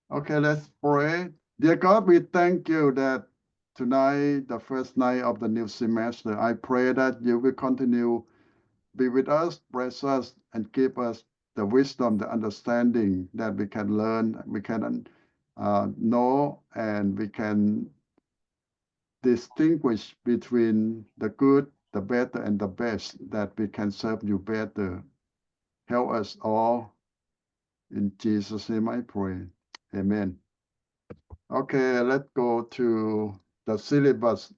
Okay, let's pray. Dear God, we thank you that tonight, the first night of the new semester, I pray that you will continue be with us, bless us, and give us the wisdom, the understanding that we can learn, we can know, and we can distinguish between the good, the better, and the best, that we can serve you better. Help us all. In Jesus' name I pray. Amen. Okay, let's go to the syllabus.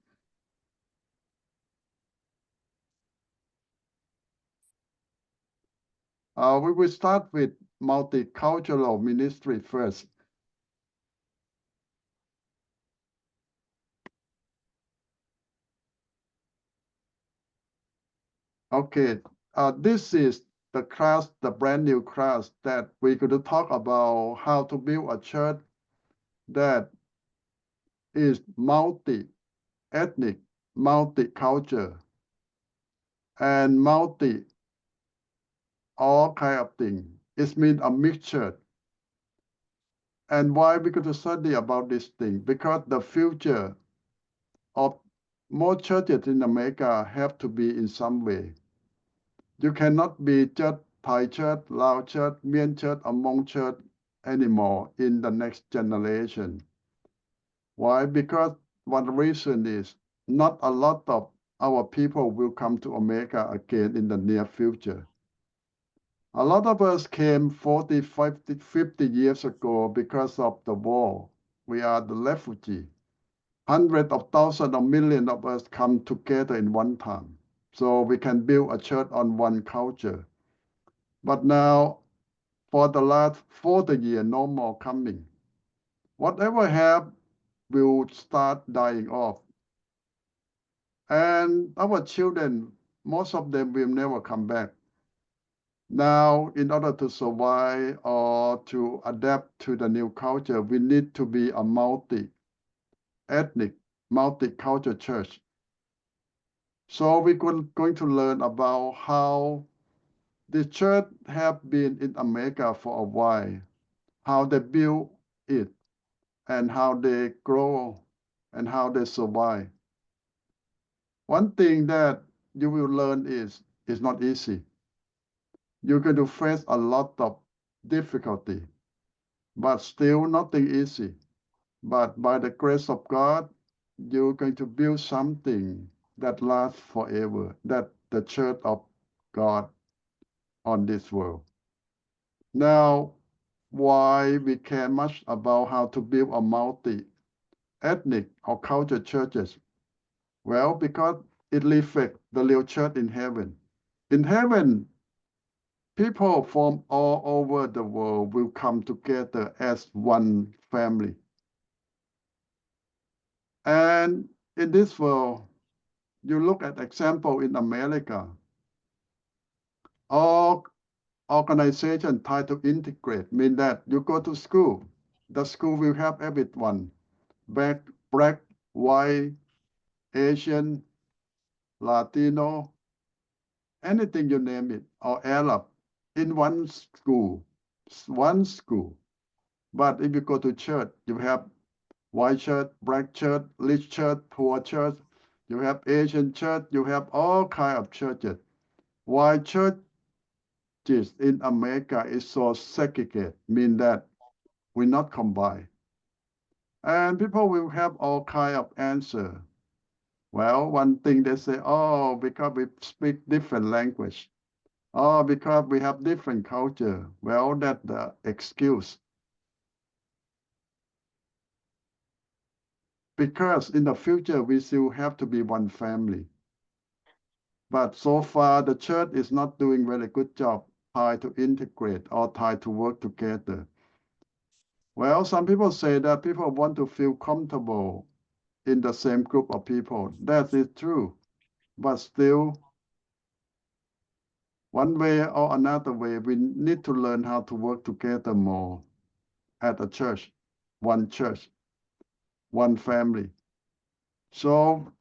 We will start with multicultural ministry first. Okay, this is the class, the brand new class that we're going to talk about how to build a church that is multi-ethnic, multicultural, and multi all kind of things. It means a mixture. And why we're going to study about this thing? Because the future of most churches in America have to be in some way. You cannot be just Thai church, Lao church, Mien church, or Hmong church anymore in the next generation. Why? Because one reason is not a lot of our people will come to America again in the near future. A lot of us came 40, 50 years ago because of the war. We are the refugee. Hundreds of thousands of millions of us come together in one time. So we can build a church on one culture. But now, for the last 40 years, no more coming. Whatever have will start dying off. And our children, most of them will never come back. Now, in order to survive or to adapt to the new culture, we need to be a multi-ethnic, multicultural church. So we're going to learn about how the church have been in America for a while, how they build it, and how they grow, and how they survive. One thing that you will learn is it's not easy. You're going to face a lot of difficulty, but still nothing easy. But by the grace of God, you're going to build something that lasts forever, that the church of God on this world. Now, why we care much about how to build a multi-ethnic or cultural churches? Well, because it reflects the real church in heaven. In heaven, people from all over the world will come together as one family. And in this world, you look at example in America, all organizations try to integrate, mean that you go to school, the school will have everyone, black, white, Asian, Latino, anything you name it, or Arab, in one school, one school. But if you go to church, you have white church, black church, rich church, poor church, you have Asian church, you have all kind of churches. Why churches in America is so segregated, mean that we not combine. And people will have all kind of answer. Well, one thing they say, oh, because we speak different language. Oh, because we have different culture. Well, that's the excuse. Because in the future, we still have to be one family. But so far, the church is not doing very good job trying to integrate or try to work together. Well, some people say that people want to feel comfortable in the same group of people. That is true. But still, one way or another way, we need to learn how to work together more at a church, one family. So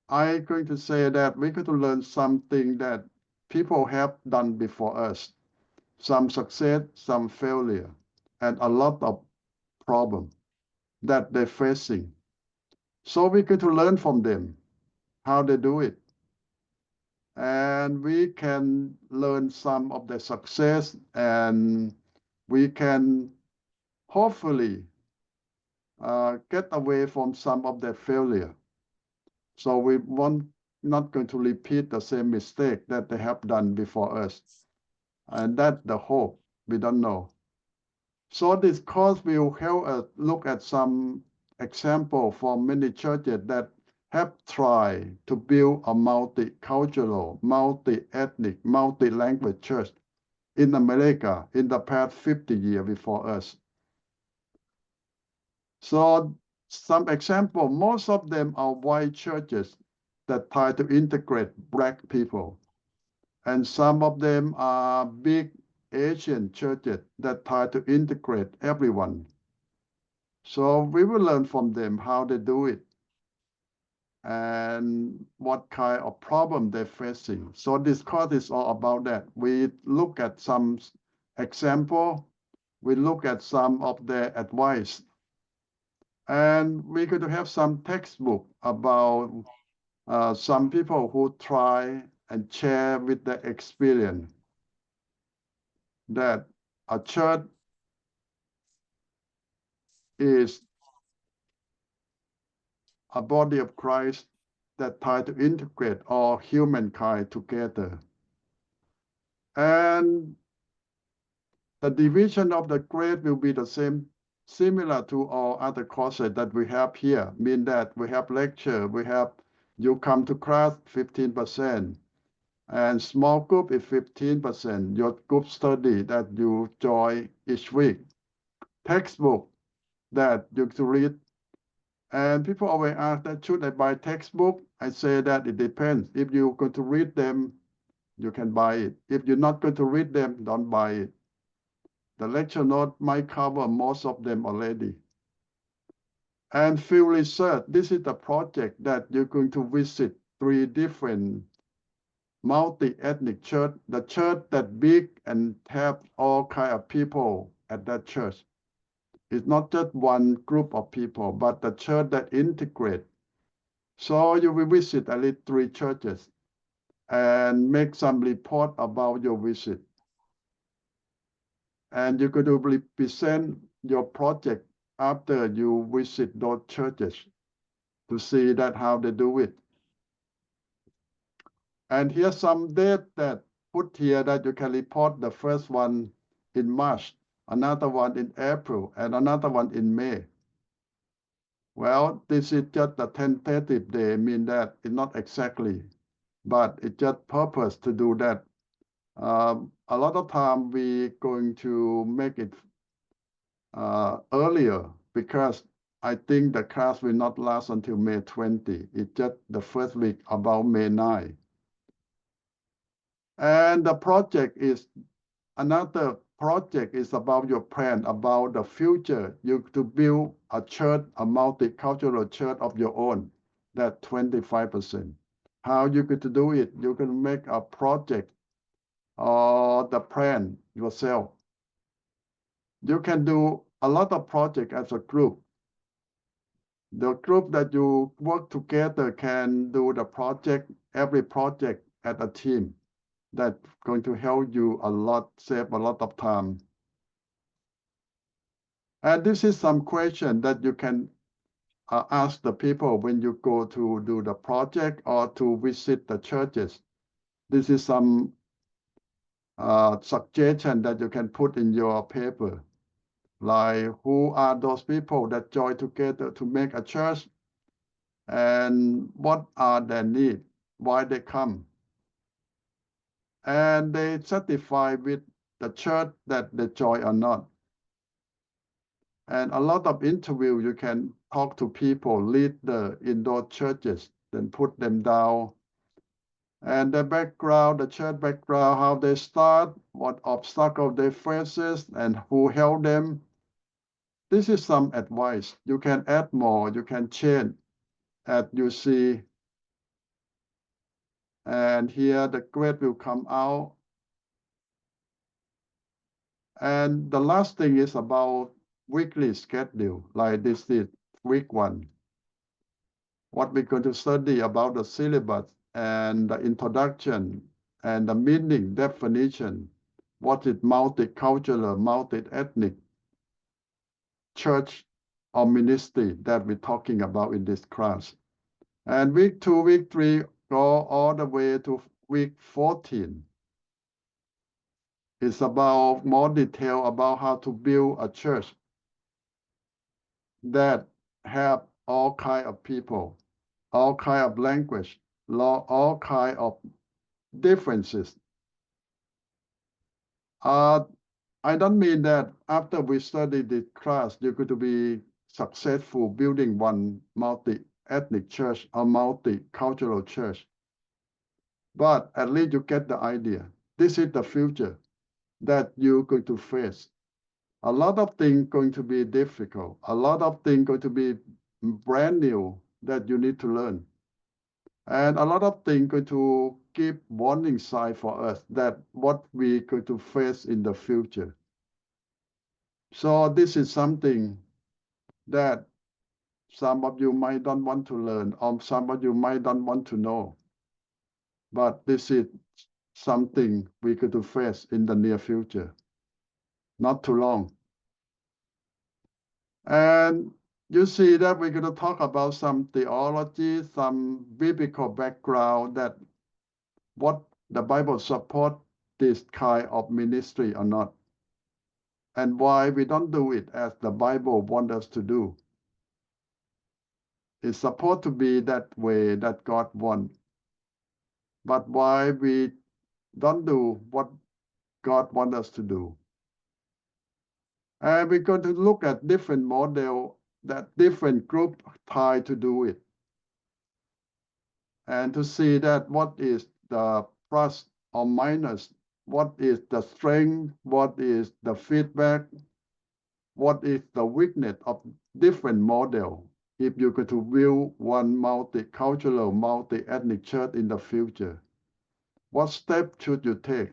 I'm going to say that we're going to learn something that people have done before us. Some success, some failure, and a lot of problem that they're facing. So we get to learn from them how they do it. And we can learn some of their success, and we can hopefully get away from some of their failure. So we not going to repeat the same mistake that they have done before us. And that's the hope. We don't know. So this course will help us look at some example from many churches that have tried to build a multicultural, multi-ethnic, multi-language church in America in the past 50 years before us. So some example, most of them are white churches that try to integrate Black people. And some of them are big Asian churches that try to integrate everyone. So we will learn from them how they do it and what kind of problem they're facing. So this course is all about that. We look at some example, we look at some of their advice, and we're going to have some textbook about some people who try and share with their experience that a church is a body of Christ that try to integrate all humankind together. And the division of the grade will be the same, similar to all other courses that we have here, mean that we have lecture, you come to class 15%, and small group is 15%, your group study that you join each week, textbook that you to read. And people always ask that, should I buy textbook? I say that it depends. If you're going to read them, you can buy it. If you're not going to read them, don't buy it. The lecture note might cover most of them already. And field research, this is the project that you're going to visit 3 different multi-ethnic church, the church that big and have all kind of people at that church. It's not just one group of people, but the church that integrate. So you will visit at least 3 churches and make some report about your visit. And you could present your project after you visit those churches to see that how they do it. And here's some date that put here that you can report. The first one in March, another one in April, and another one in May. Well, this is just the tentative day, mean that it's not exactly, but it's just purpose to do that. A lot of time we going to make it earlier because I think the class will not last until May 20. It's just the first week about May 9. And the project is, another project is about your plan, about the future. You to build a church, a multicultural church of your own, that 25%. How you going to do it? You can make a project or the plan yourself. You can do a lot of projects as a group. The group that you work together can do the project, every project at a team. That's going to help you a lot, save a lot of time. And this is some question that you can ask the people when you go to do the project or to visit the churches. This is some suggestion that you can put in your paper. Like, who are those people that join together to make a church? And what are their needs? Why they come? And they satisfied with the church that they join or not. And a lot of interview, you can talk to people, leader in those churches, then put them down. And the background, the church background, how they start, what obstacle they faces, and who helped them. This is some advice. You can add more, you can change as you see. And here the grade will come out. And the last thing is about weekly schedule, like this is week 1. What we're going to study about the syllabus and the introduction and the meaning definition. What is multicultural, multi-ethnic church or ministry that we're talking about in this class. And week 2, week 3, go all the way to week 14. It's about more detail about how to build a church that have all kind of people, all kind of language, all kind of differences. I don't mean that after we study this class, you're going to be successful building one multi-ethnic church or multicultural church. But at least you get the idea. This is the future that you're going to face. A lot of things going to be difficult. A lot of things going to be brand new that you need to learn. And a lot of things going to give warning sign for us that what we're going to face in the future. So this is something that some of you might not want to learn, or some of you might not want to know. But this is something we're going to face in the near future, not too long. And you see that we're going to talk about some theology, some biblical background, that what the Bible support this kind of ministry or not, and why we don't do it as the Bible wants us to do. It's supposed to be that way that God wants. But why we don't do what God wants us to do. And we're going to look at different models that different groups try to do it. And to see that what is the plus or minus, what is the strength, what is the feedback, what is the weakness of different model if you're going to build one multicultural, multi-ethnic church in the future. What step should you take?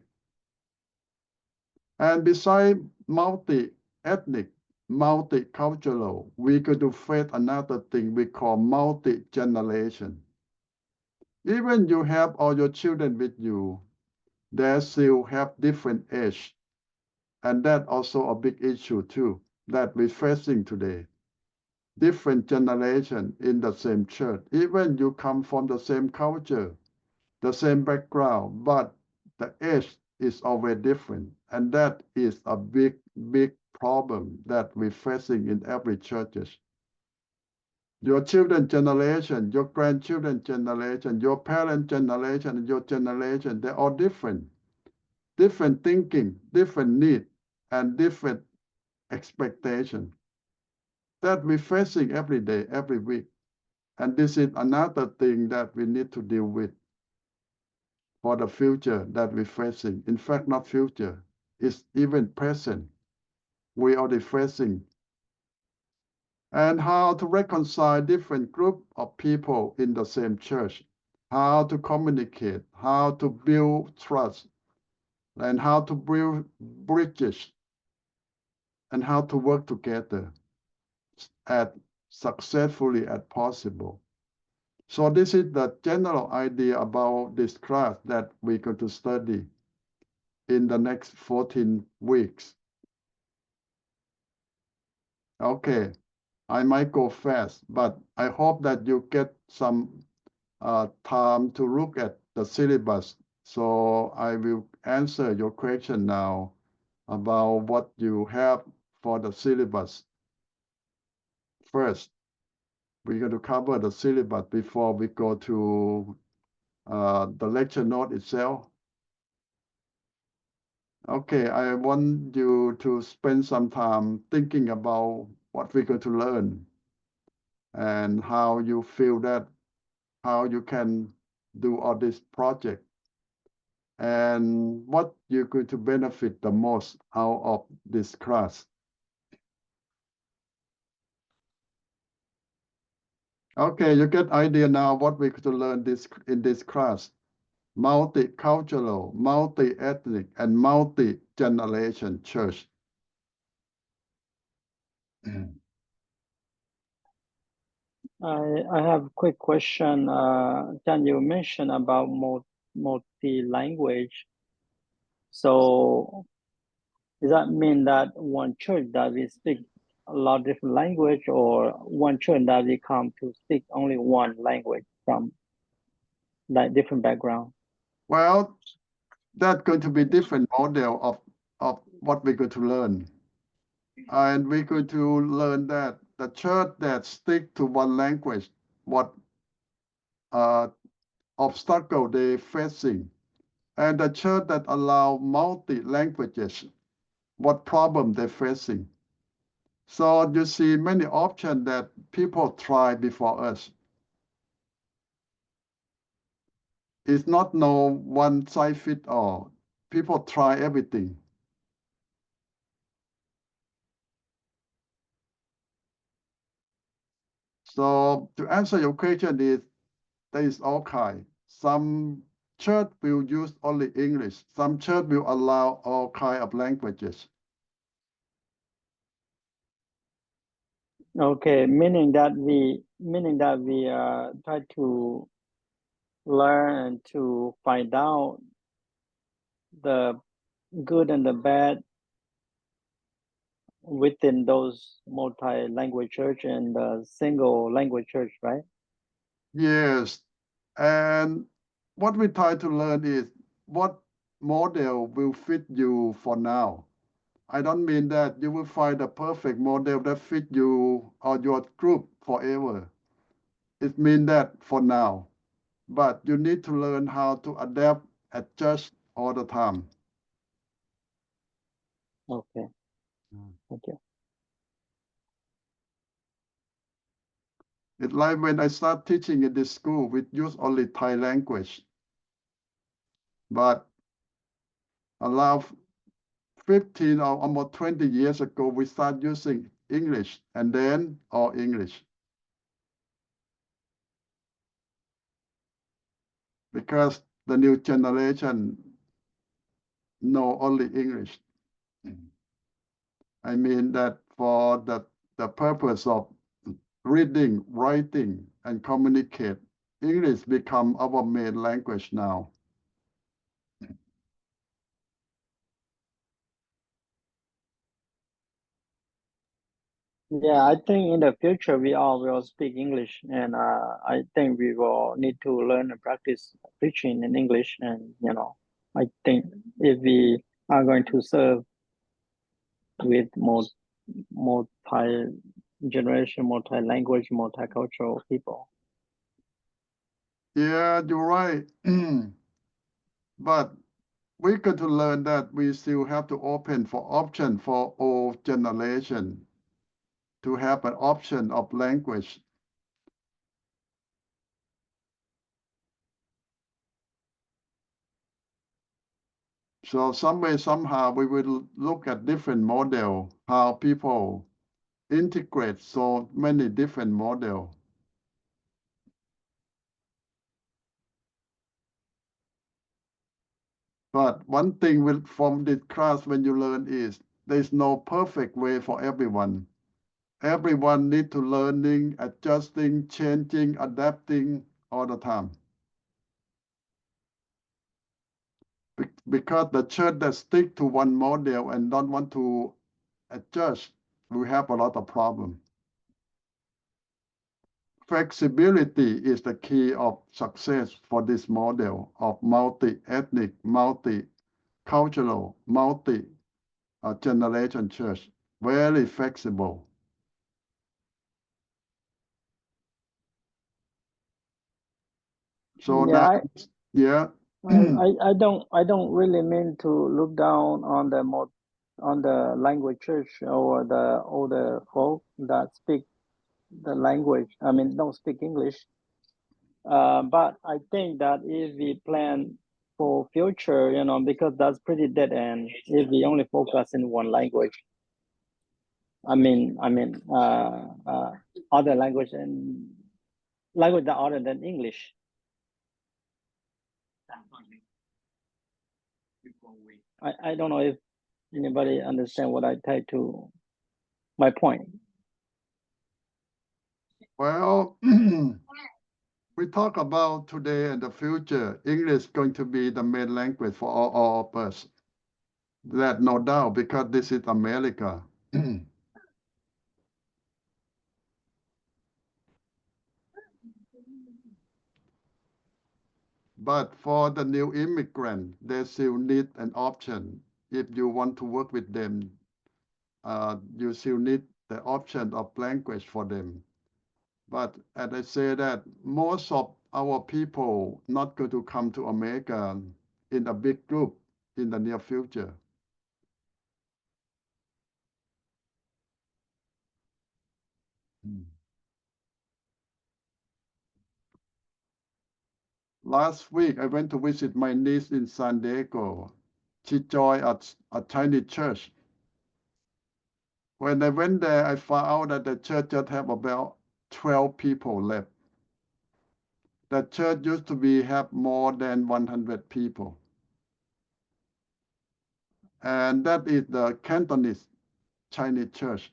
And besides multi-ethnic, multicultural, we're going to face another thing we call multi-generation. Even you have all your children with you, they still have different age. And that also a big issue too, that we're facing today. Different generation in the same church. Even you come from the same culture, the same background, but the age is always different. And that is a big, big problem that we're facing in every churches. Your children generation, your grandchildren generation, your parent generation, and your generation, they're all different. Different thinking, different need, and different expectation. That we're facing every day, every week. And this is another thing that we need to deal with for the future that we're facing. In fact, not future, it's even present. We are facing. And how to reconcile different group of people in the same church, how to communicate, how to build trust, and how to build bridges, and how to work together as successfully as possible. So this is the general idea about this class that we're going to study in the next 14 weeks. Okay, I might go fast, but I hope that you get some time to look at the syllabus. So I will answer your question now about what you have for the syllabus. First, we're going to cover the syllabus before we go to the lecture note itself. Okay, I want you to spend some time thinking about what we're going to learn and how you feel that, how you can do all this project, and what you're going to benefit the most out of this class. Okay, you get idea now what we're going to learn in this class. Multicultural, multi-ethnic, and multi-generation church. I have a quick question. Can you mention about multi-language? So does that mean that one church that we speak a lot of different language, or one church that we come to speak only one language from like different background? Well, that's going to be different model of what we're going to learn. And we're going to learn that the church that stick to one language, what obstacle they're facing, and the church that allow multi-languages, what problem they're facing. So you see many options that people try before us. It's not no one size fit all. People try everything. So to answer your question is, there is all kind. Some church will use only English. Some church will allow all kind of languages. Okay, meaning that we try to learn and to find out the good and the bad within those multi-language church and the single language church, right? Yes. And what we try to learn is what model will fit you for now. I don't mean that you will find a perfect model that fit you or your group forever. It means that for now. But you need to learn how to adapt, adjust all the time. Okay. Thank you. It's like when I start teaching in this school, we use only Thai language. But around 15 or almost 20 years ago, we start using English and then all English. Because the new generation know only English. I mean that for the purpose of reading, writing, and communicate, English become our main language now. Yeah, I think in the future we all will speak English, and I think we will need to learn and practice preaching in English. And I think if we are going to serve with multi-generation, multi-language, multicultural people. Yeah, you're right. But we got to learn that we still have to open for option for all generation to have an option of language. So some way, somehow, we will look at different model, how people integrate so many different model. But one thing from this class when you learn is there's no perfect way for everyone. Everyone need to learning, adjusting, changing, adapting all the time. Because the church that stick to one model and don't want to adjust, we have a lot of problem. Flexibility is the key of success for this model of multi-ethnic, multicultural, multi-generation church. Very flexible. So now, Yeah, yeah. I don't really mean to look down on the language church or the older folk that speak the language. I mean, don't speak English. But I think that if we plan for future, because that's pretty dead end if we only focus in one language. Other language and language that other than English. I don't know if anybody understand what I tried to my point. Well, we talk about today and the future. English is going to be the main language for all of us. That no doubt, because this is America. But for the new immigrant, they still need an option. If you want to work with them, you still need the option of language for them. But as I say that most of our people not going to come to America in a big group in the near future. Last week, I went to visit my niece in San Diego. She joined a tiny church. When I went there, I found out that the church just have about 12 people left. The church used to have more than 100 people. And that is the Cantonese Chinese church.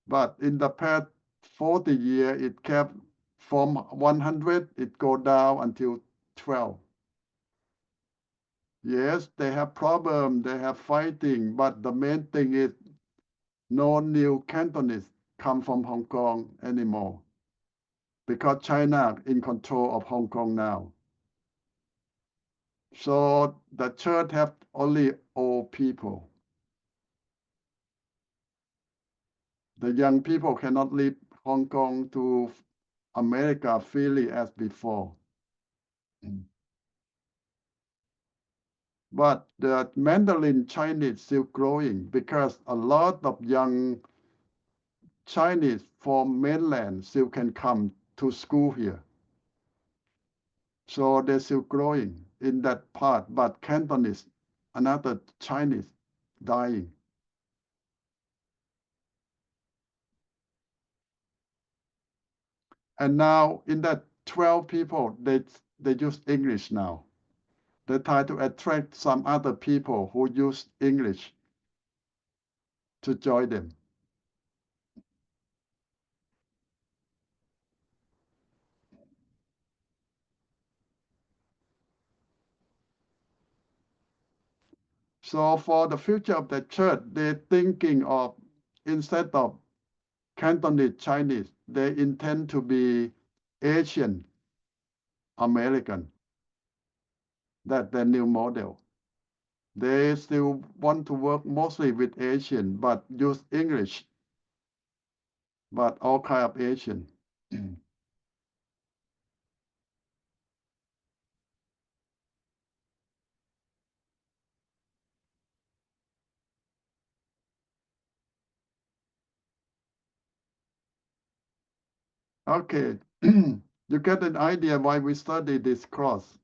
But in the past 40 years, it kept from 100, it go down until 12. Yes, they have problem, they have fighting, but the main thing is no new Cantonese come from Hong Kong anymore because China in control of Hong Kong now. So the church have only old people. The young people cannot leave Hong Kong to America freely as before. But the Mandarin Chinese still growing because a lot of young Chinese from mainland still can come to school here. So they're still growing in that part, but Cantonese, another Chinese dying. And now in that 12 people, they use English now. They try to attract some other people who use English to join them. So for the future of the church, they're thinking of, instead of Cantonese Chinese, they intend to be Asian American. That's their new model. They still want to work mostly with Asian, but use English, but all kind of Asian. Okay, you get an idea why we study this class.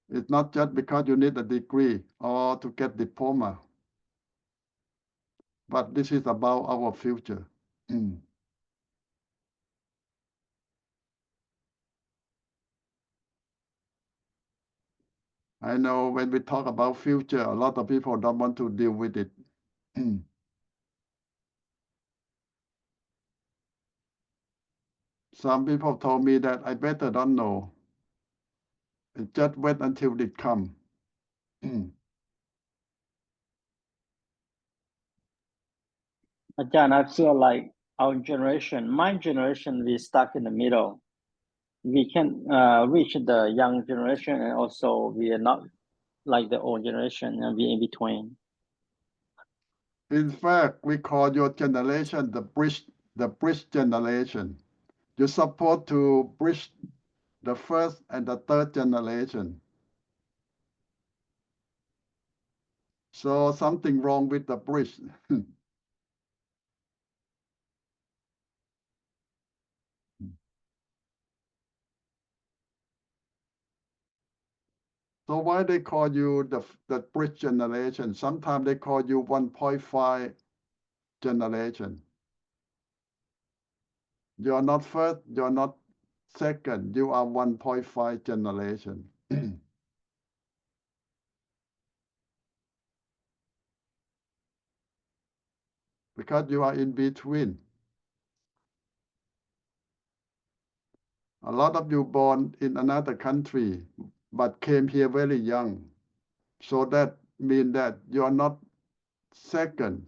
It's not just because you need a degree or to get diploma, but this is about our future. I know when we talk about future, a lot of people don't want to deal with it. Some people told me that I better don't know. Just wait until it comes. Again, I feel like our generation, my generation, we stuck in the middle. We can reach the young generation, and also we are not like the old generation, and we in between. In fact, we call your generation the bridge generation. You're supposed to bridge the first and the third generation. So something wrong with the bridge. So why they call you the bridge generation? Sometimes they call you 1.5 generation. You're not first, you're not second, you are 1.5 generation. because you are in between. A lot of you born in another country, but came here very young. So that means that you are not second.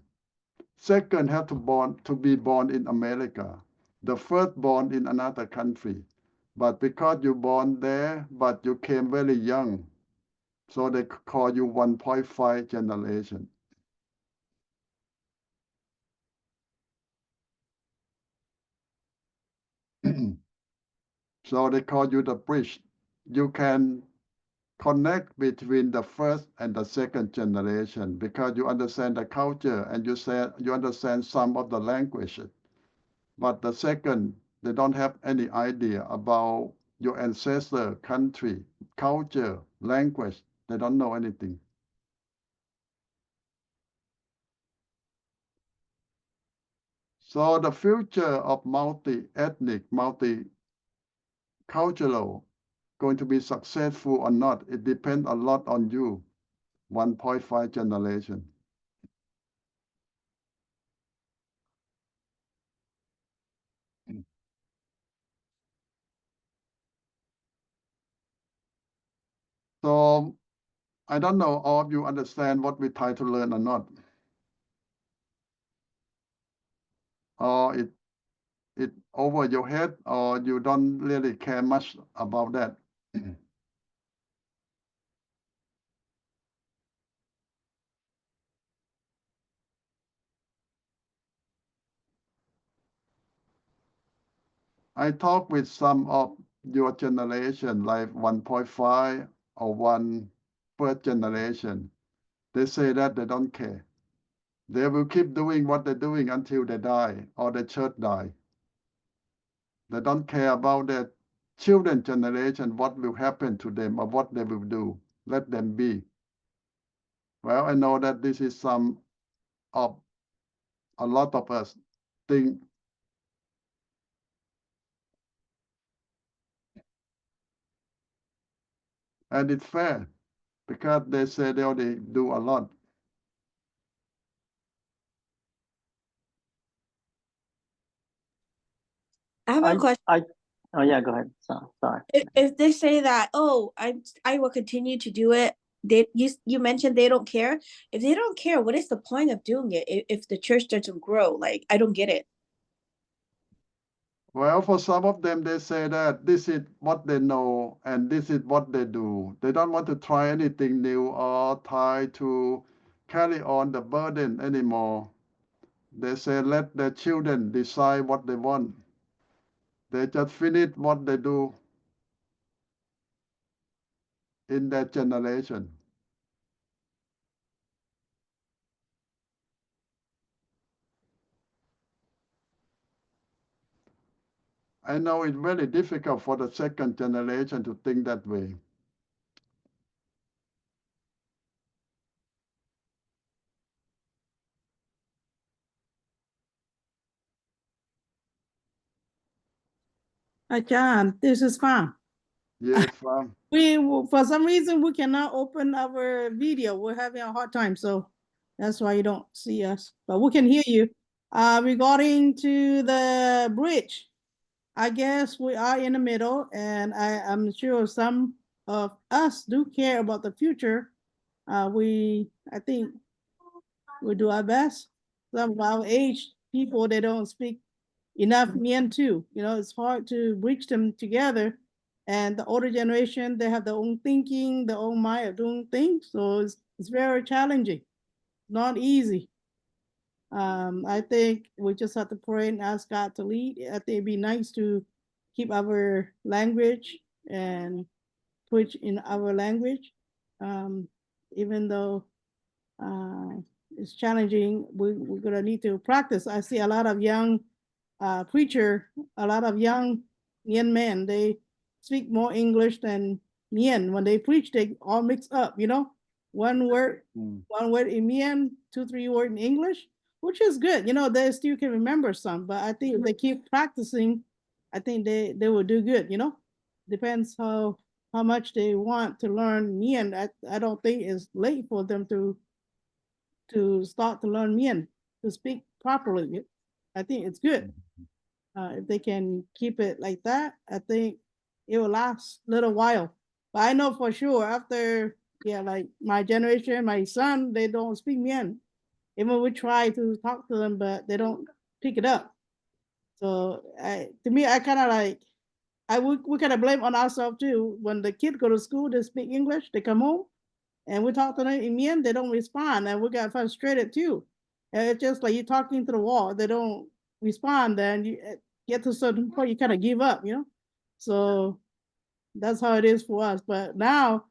Second have to be born in America. The first born in another country. But because you born there, but you came very young, so they call you 1.5 generation. So they call you the bridge. You can connect between the first and the second generation because you understand the culture and you understand some of the languages. But the second, they don't have any idea about your ancestor, country, culture, language. They don't know anything. So the future of multi-ethnic, multicultural, going to be successful or not, it depends a lot on you, 1.5 generation. So I don't know all of you understand what we try to learn or not. Or it over your head, or you don't really care much about that. I talk with some of your generation, like 1.5 or one first generation. They say that they don't care. They will keep doing what they're doing until they die or the church die. They don't care about their children generation, what will happen to them or what they will do. Let them be. Well, I know that this is some of a lot of us think. And it's fair because they say they already do a lot. I have a question. Oh yeah, go ahead. Sorry. If they say that, oh, I will continue to do it. You mentioned they don't care. If they don't care, what is the point of doing it if the church doesn't grow? Like, I don't get it. Well, for some of them, they say that this is what they know and this is what they do. They don't want to try anything new or try to carry on the burden anymore. They say let their children decide what they want. They just finish what they do in their generation. I know it's very difficult for the second generation to think that way. John, this is fun. Yes, For some reason we cannot open our video. We're having a hard time, so that's why you don't see us. But we can hear you. Regarding to the bridge, I guess we are in the middle, and I'm sure some of us do care about the future. I think we do our best. Some of our age people, they don't speak enough Mien too. You know, it's hard to bridge them together. And the older generation, they have their own thinking, their own mind of doing things. So it's very challenging, not easy. I think we just have to pray and ask God to lead. I think it'd be nice to keep our language and preach in our language. Even though it's challenging, we're gonna need to practice. I see a lot of young preacher, a lot of young Mien men, they speak more English than Mien. When they preach, they all mix up, you know, one word in Mien, 2-3 words in English, which is good. You know, they still can remember some, but I think if they keep practicing, I think they will do good, you know. Depends how much they want to learn Mien. I don't think it's late for them to start to learn Mien, to speak properly. I think it's good. If they can keep it like that, I think it will last a little while. But I know for sure after, like my generation, my son, they don't speak Mien. Even we try to talk to them, but they don't pick it up. So to me, I kind of like, we kind of blame on ourselves too. When the kids go to school, they speak English, they come home, and we talk to them in Mien, they don't respond, and we got frustrated too. And it's just like you're talking to the wall, they don't respond, then you get to a certain point, you kind of give up, So that's how it is for us. But now,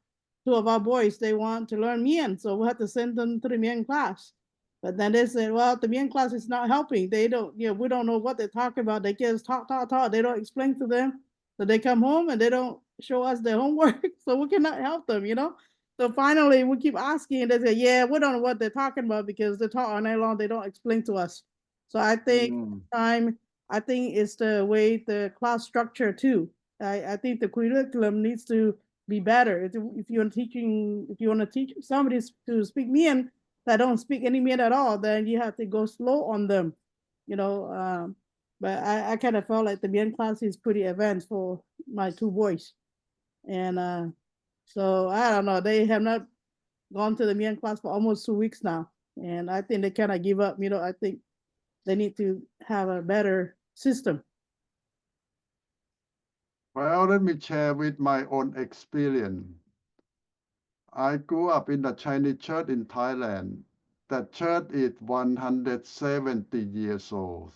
two of our boys, they want to learn Mien, so we have to send them to the Mien class. But then they said, well, the Mien class is not helping. They don't, we don't know what they're talking about. They just talk. They don't explain to them. So they come home and they don't show us their homework. So we cannot help them, So finally we keep asking and they say, yeah, we don't know what they're talking about because they talk all night long. They don't explain to us. So I think I think it's the way the class structure too. I think the curriculum needs to be better. If you're teaching, if you want to teach somebody to speak Mien that don't speak any Mien at all, then you have to go slow on them, But I kind of felt like the Mien class is pretty advanced for my two boys. And so I don't know, they have not gone to the Mien class for almost 2 weeks now. And I think they kind of give up, I think they need to have a better system. Well, let me share with my own experience. I grew up in the Chinese church in Thailand. That church is 170 years old.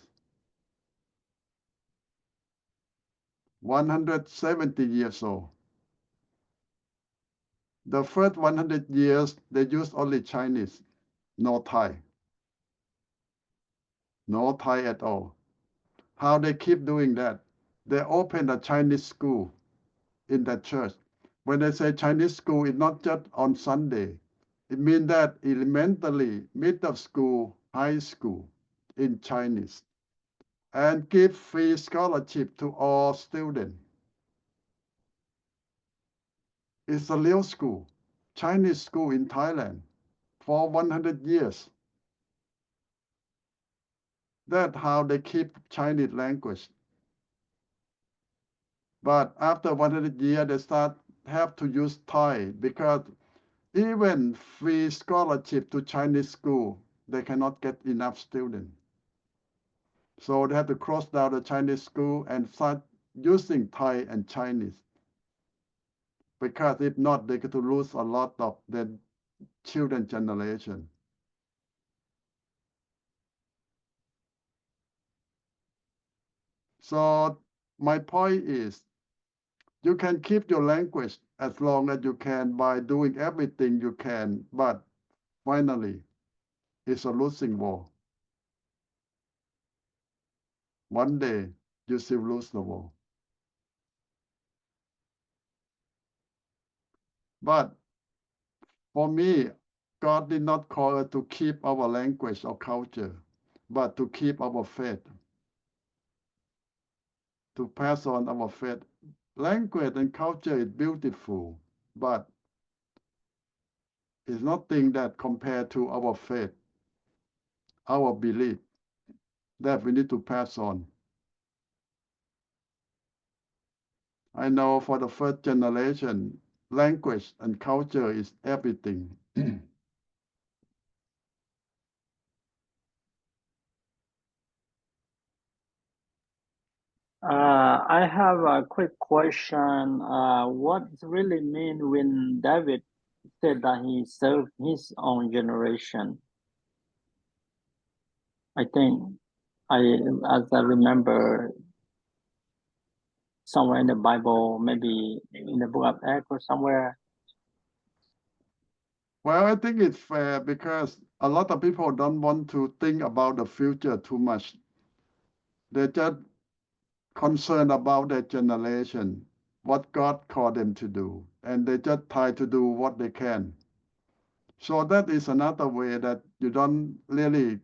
170 years old. The first 100 years, they used only Chinese, no Thai. No Thai at all. How they keep doing that? They open a Chinese school in that church. When they say Chinese school, it's not just on Sunday. It means that elementary, middle school, high school in Chinese, and give free scholarship to all students. It's a real school, Chinese school in Thailand for 100 years. That's how they keep Chinese language. But after 100 years, they have to use Thai because even free scholarship to Chinese school, they cannot get enough students. So they have to close down the Chinese school and start using Thai and Chinese. Because if not, they're going to lose a lot of their children generation. So my point is, you can keep your language as long as you can by doing everything you can, but finally, it's a losing war. One day, you still lose the war. But for me, God did not call us to keep our language or culture, but to keep our faith, to pass on our faith. Language and culture is beautiful, but it's nothing that compared to our faith, our belief that we need to pass on. I know for the first generation, language and culture is everything. I have a quick question. What does it really mean when David said that he served his own generation? I think as I remember, somewhere in the Bible, maybe in the book of Acts or somewhere. Well, I think it's fair because a lot of people don't want to think about the future too much. They're just concerned about their generation, what God called them to do, and they just try to do what they can. So that is another way that you don't really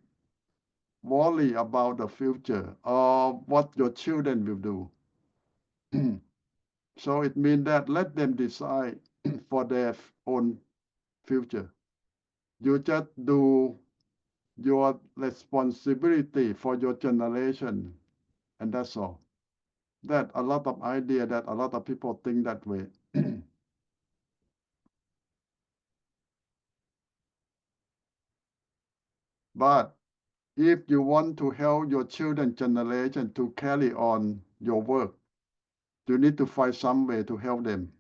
worry about the future or what your children will do. So it means that let them decide for their own future. You just do your responsibility for your generation, and that's all. That a lot of idea that a lot of people think that way. But if you want to help your children generation to carry on your work, you need to find some way to help them.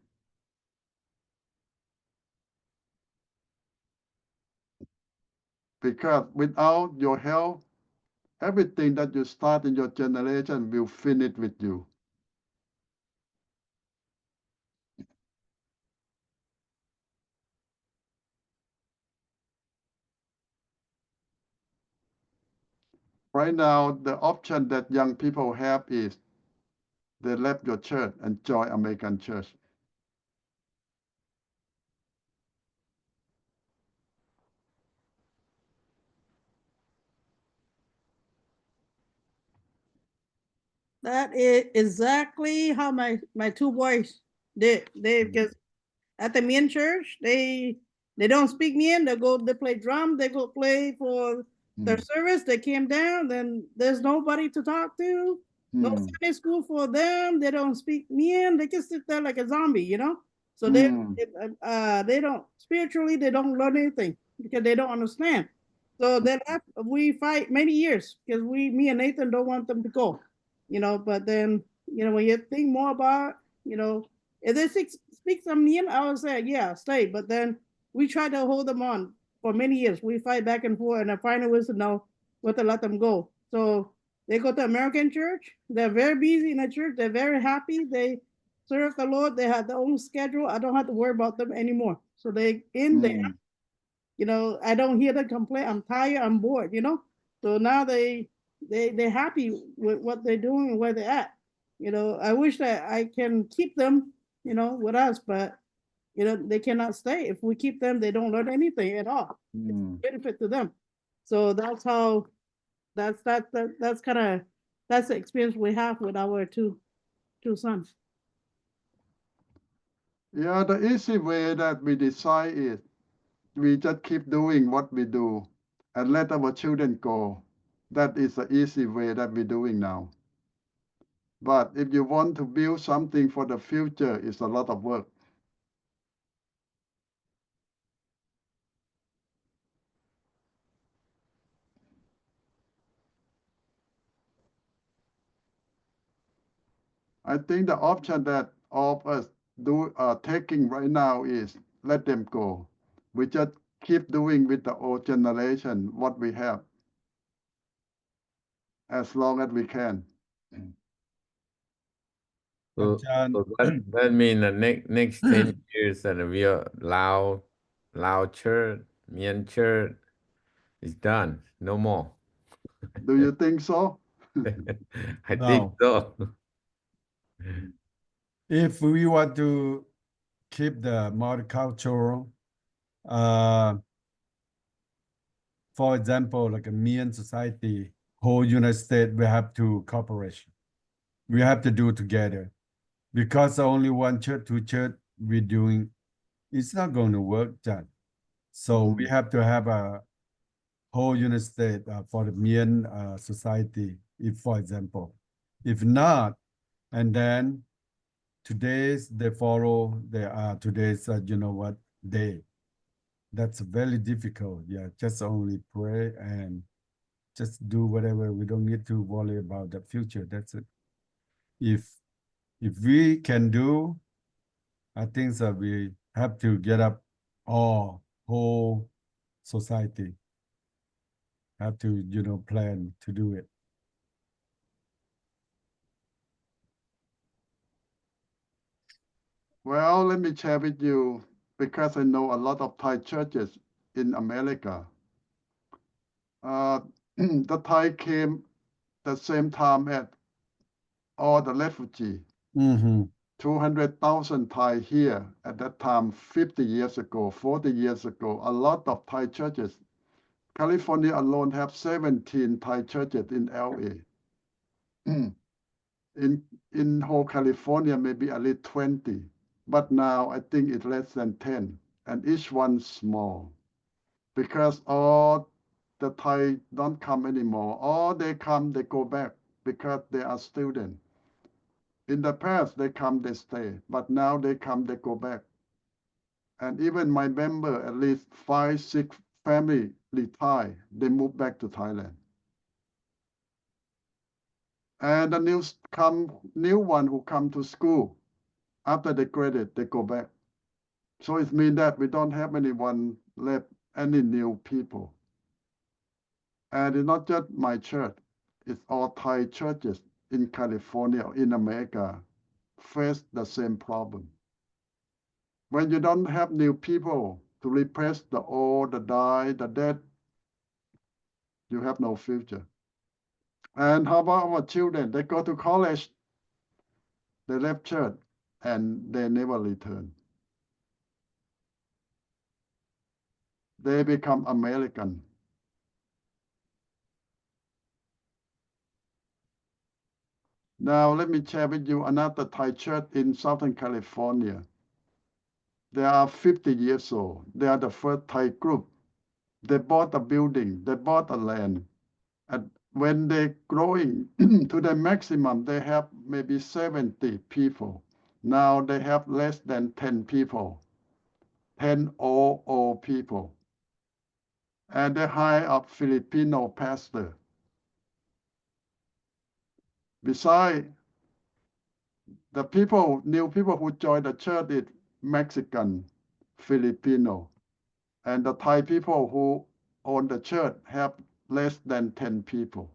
Because without your help, everything that you start in your generation will finish with you. Right now, the option that young people have is they left your church and join American church. That is exactly how my two boys did. They because at the Mian church, they don't speak Mian. They play drum. They go play for their service. They came down. Then there's nobody to talk to. No Sunday school for them. They don't speak Mian. They just sit there like a zombie, you know. So they don't spiritually. They don't learn anything because they don't understand. So they left. We fight many years because me and Nathan don't want them to go, you know. But then when you think more about, if they speak some Mian, I would say yeah, stay. But then we try to hold them on for many years. We fight back and forth, and I finally was to know what to let them go. So they go to American church. They're very busy in the church. They're very happy. They serve the Lord. They have their own schedule. I don't have to worry about them anymore. So they in there. I don't hear them complain. I'm tired. I'm bored. So now they're happy with what they're doing and where they're at. I wish that I can keep them, with us, but they cannot stay. If we keep them, they don't learn anything at all. It's benefit to them. So that's how that's kind of that's the experience we have with our two sons. Yeah, the easy way that we decide is we just keep doing what we do and let our children go. That is the easy way that we're doing now. But if you want to build something for the future, it's a lot of work. I think the option that all of us taking right now is let them go. We just keep doing with the old generation what we have as long as we can. So that means the next 10 years and we are Lao church, Mian church is done. No more. Do you think so? I think so. If we want to keep the multicultural, for example, like a Mian society, whole United States, we have to cooperation. We have to do together. Because only one church, two church we're doing, it's not going to work, John. So we have to have a whole United States for the Mian society, if for example. If not, and then today's they follow today's day. That's very difficult. Yeah, just only pray and just do whatever. We don't need to worry about the future. That's it. If we can do, I think that we have to get up all whole society. Have to plan to do it. Well, let me share with you, because I know a lot of Thai churches in America. The Thai came the same time as all the refugees. 200,000 Thai here at that time, 50 years ago, 40 years ago. A lot of Thai churches. California alone have 17 Thai churches in LA. in whole California, maybe at least 20. But now I think it's less than 10, and each one small. Because all the Thai don't come anymore, or they come, they go back because they are students. In the past, they come, they stay, but now they come, they go back. And even my member, at least 5, 6 family Thai, they move back to Thailand. And the new one who come to school, after they graduate, they go back. So it means that we don't have anyone left, any new people. And it's not just my church, it's all Thai churches in California, in America, face the same problem. When you don't have new people to replace the old, the die, the dead, you have no future. And how about our children? They go to college, they left church, and they never return. They become American. Now, let me share with you another Thai church in Southern California. They are 50 years old. They are the first Thai group. They bought a building, they bought a land. And when they're growing to the maximum, they have maybe 70 people. Now they have less than 10 people, 10 old people. And they hire a Filipino pastor. Besides, the people, new people who join the church is Mexican, Filipino. And the Thai people who own the church have less than 10 people.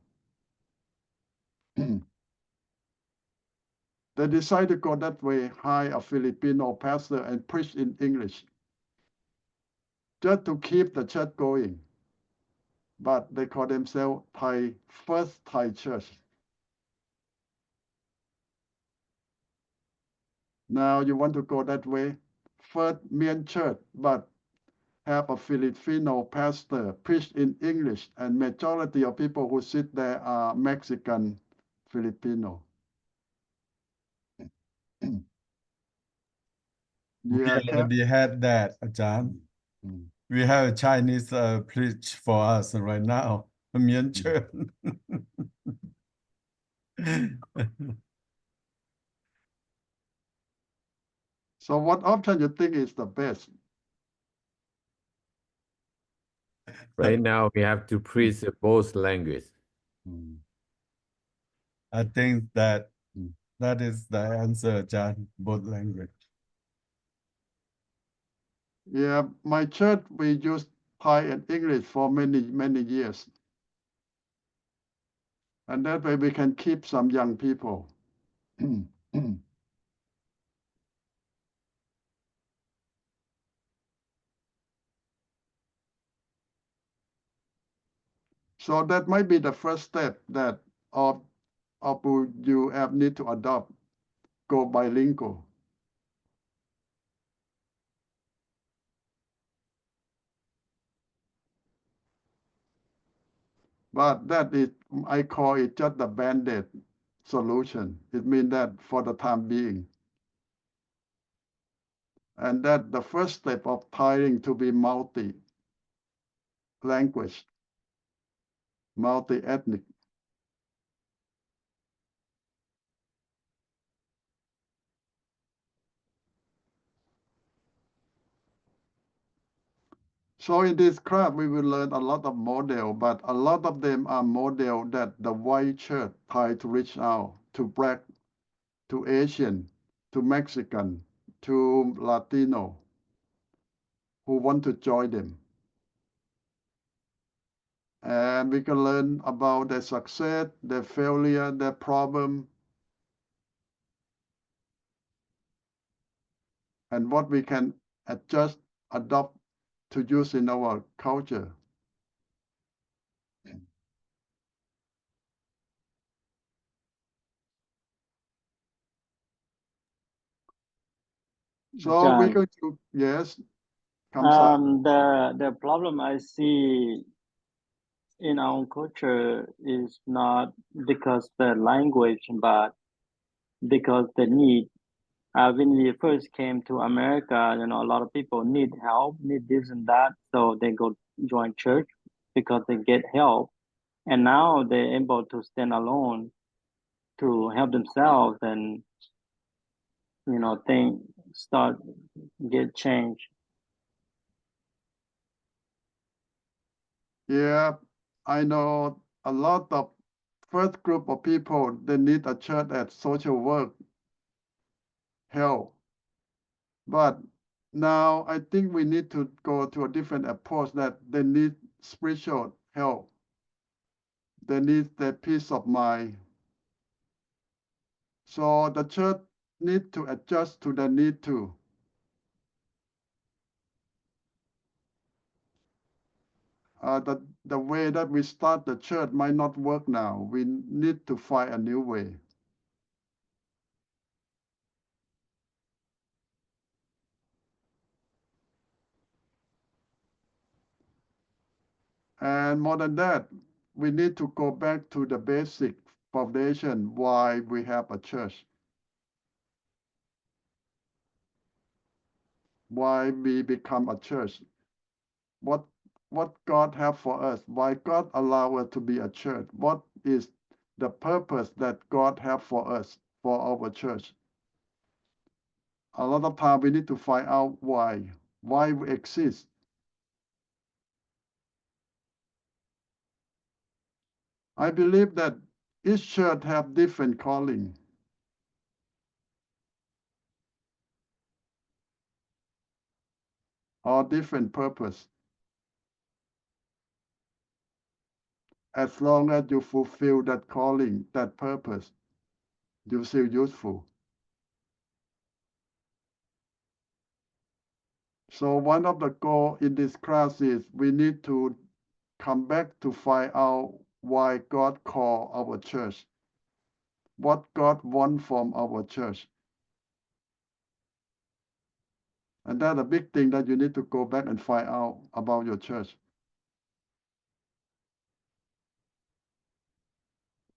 They decide to go that way, hire a Filipino pastor and preach in English, just to keep the church going. But they call themselves First Thai Church. Now you want to go that way, First Mien Church, but have a Filipino pastor preach in English, and majority of people who sit there are Mexican Filipino. We Yeah, already had that, Ajahn. We have a Chinese preach for us right now, Mien Church. So what option you think is the best? Right now, we have to preach both languages. I think that is the answer, Ajahn, both language. Yeah, my church, we use Thai and English for many, many years. And that way we can keep some young people. So that might be the first step that of you have need to adopt, go bilingual. But that is, I call it just the band-aid solution. It means that for the time being. And that the first step of trying to be multi-language, multi-ethnic. So in this class, we will learn a lot of model, but a lot of them are model that the white church try to reach out to black, to Asian, to Mexican, to Latino, who want to join them. And we can learn about their success, their failure, their problem, and what we can adjust, adopt to use in our culture. So we're John, going to, yes, come the problem I see in our culture is not because the language, but because the need. When we first came to America, a lot of people need help, need this and that, so they go join church. because they get help, and now they're able to stand alone to help themselves, and things start get changed. Yeah, I know a lot of first group of people, they need a church at social work help. But now I think we need to go to a different approach that they need spiritual help. They need that peace of mind. So the church need to adjust to the need too. The way that we start the church might not work now. We need to find a new way. And more than that, we need to go back to the basic foundation why we have a church. Why we become a church. What God have for us, why God allow us to be a church. What is the purpose that God have for us, for our church. A lot of time we need to find out why we exist. I believe that each church have different calling. Or different purpose. As long as you fulfill that calling, that purpose, you feel useful. So one of the goals in this class is we need to come back to find out why God called our church, what God wants from our church. And that's a big thing that you need to go back and find out about your church.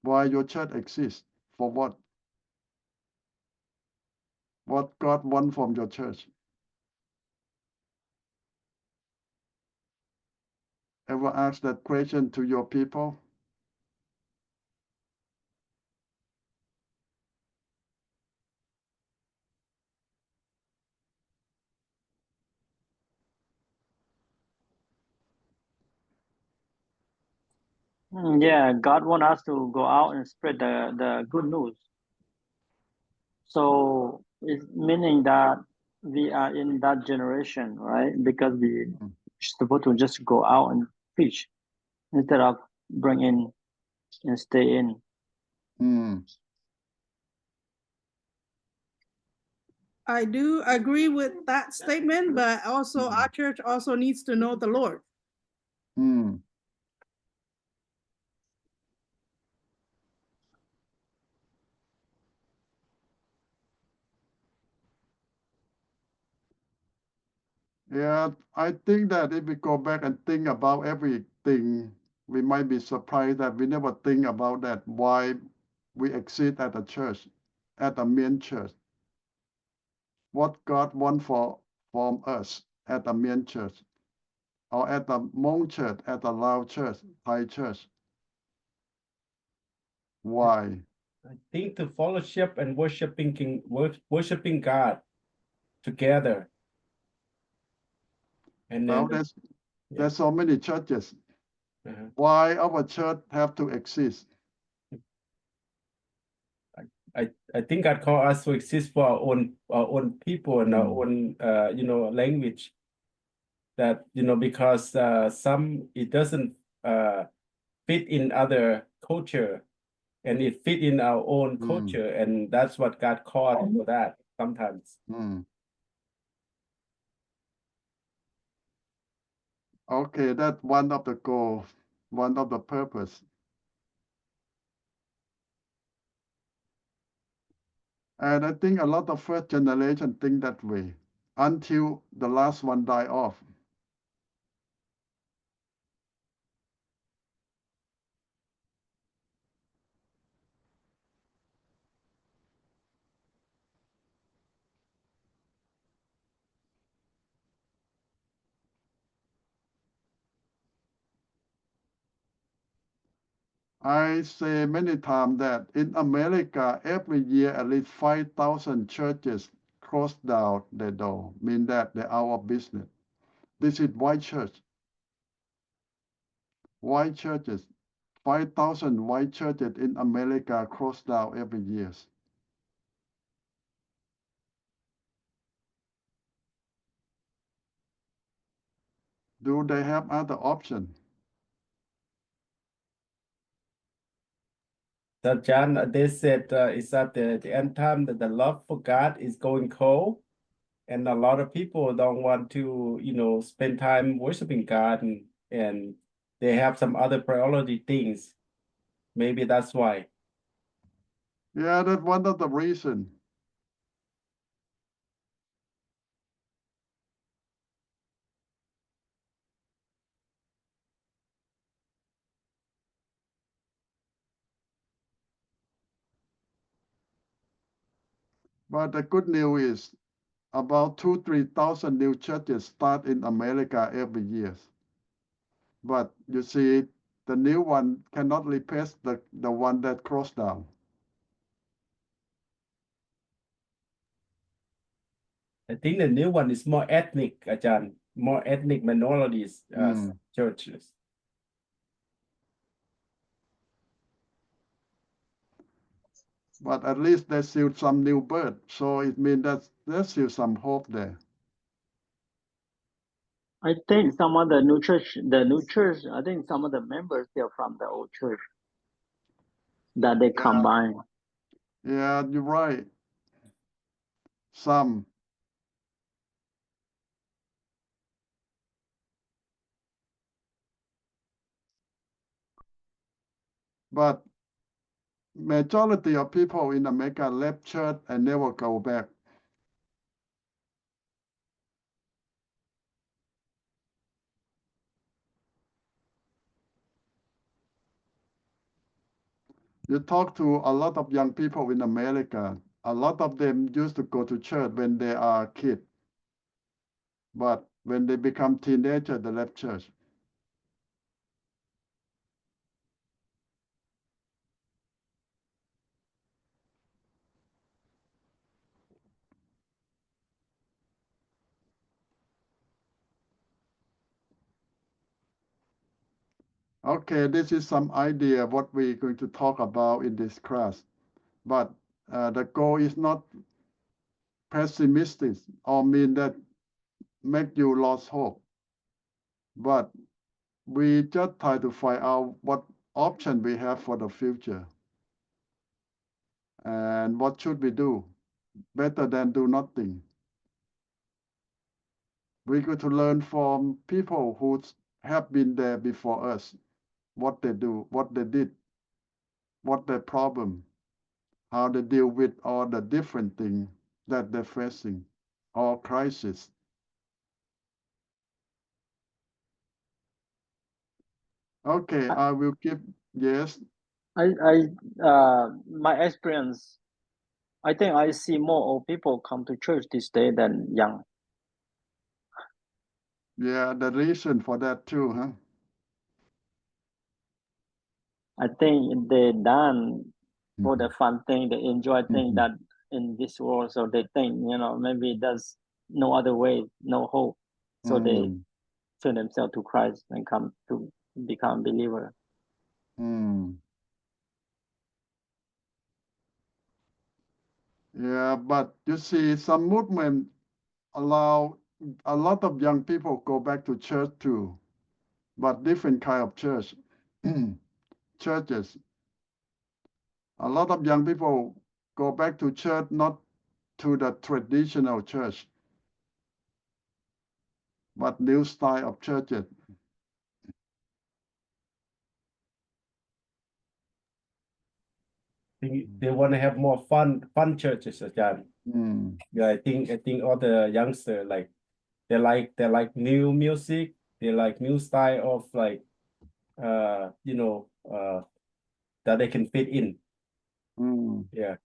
Why your church exists, for what? What God wants from your church. Ever ask that question to your people? Yeah, God want us to go out and spread the good news. So it's meaning that we are in that generation, right? Because we supposed to just go out and preach instead of bring in and stay in. I do agree with that statement, but also our church also needs to know the Lord. Yeah, I think that if we go back and think about everything, we might be surprised that we never think about that, why we exist at the church, at the main church. What God wants from us at the main church, or at the Hmong church, at the Lao church, Thai church. Why? I think to fellowship and worshiping God together. And Well, then there's so many churches. uh-huh. Why our church have to exist? I think God called us to exist for our own people and our own language. That because some it doesn't fit in other culture, and it fit in our own culture, and that's what God called for that sometimes. Okay, that's one of the goals, one of the purpose. And I think a lot of first generation think that way until the last one die off. I say many times that in America, every year at least 5,000 churches close down their door, mean that they're out of business. This is white church. White churches, 5,000 white churches in America close down every year. Do they have other option? So John, they said is that the end time that the love for God is going cold, and a lot of people don't want to, spend time worshiping God, and they have some other priority things. Maybe that's why. Yeah, that's one of the reasons. But the good news is about 2,000-3,000 new churches start in America every year. But you see, the new one cannot replace the one that closed down. I think the new one is more ethnic, Ajahn, more ethnic minorities churches. But at least there's still some new birth, so it means that there's still some hope there. I think some of the new church, I think some of the members, they're from the old church that they combine. Yeah, you're right. Some. But majority of people in America left church and never go back. You talk to a lot of young people in America. A lot of them used to go to church when they are kids. But when they become teenagers, they left church. Okay, this is some idea what we're going to talk about in this class. But the goal is not pessimistic or mean that make you lose hope. But we just try to find out what option we have for the future. And what should we do? Better than do nothing. We got to learn from people who have been there before us, what they do, what they did, what their problem, how they deal with all the different things that they're facing, or crisis. Okay, I will give, yes. My experience, I think I see more old people come to church this day than young. Yeah, the reason for that too, huh? I think they done for the fun thing, they enjoy things that in this world, so they think, maybe there's no other way, no hope. So they turn themselves to Christ and come to become believer. Yeah, but you see, some movement allow a lot of young people go back to church too, but different kind of church, churches. A lot of young people go back to church, not to the traditional church, but new style of churches. They want to have more fun churches, Ajahn. Yeah, I think all the youngsters they like new music, they like new style of that they can fit in. Yeah.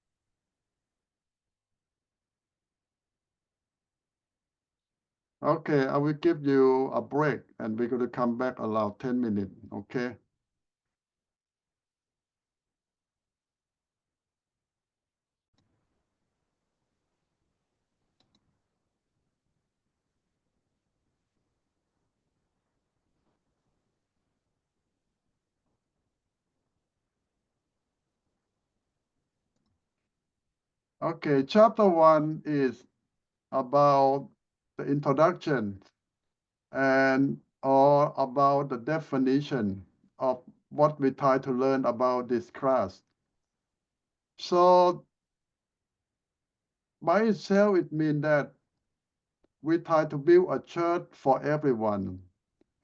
Okay, I will give you a break and we're going to come back around 10 minutes, okay? Okay, chapter 1 is about the introduction and or about the definition of what we try to learn about this class. So by itself, it means that we try to build a church for everyone,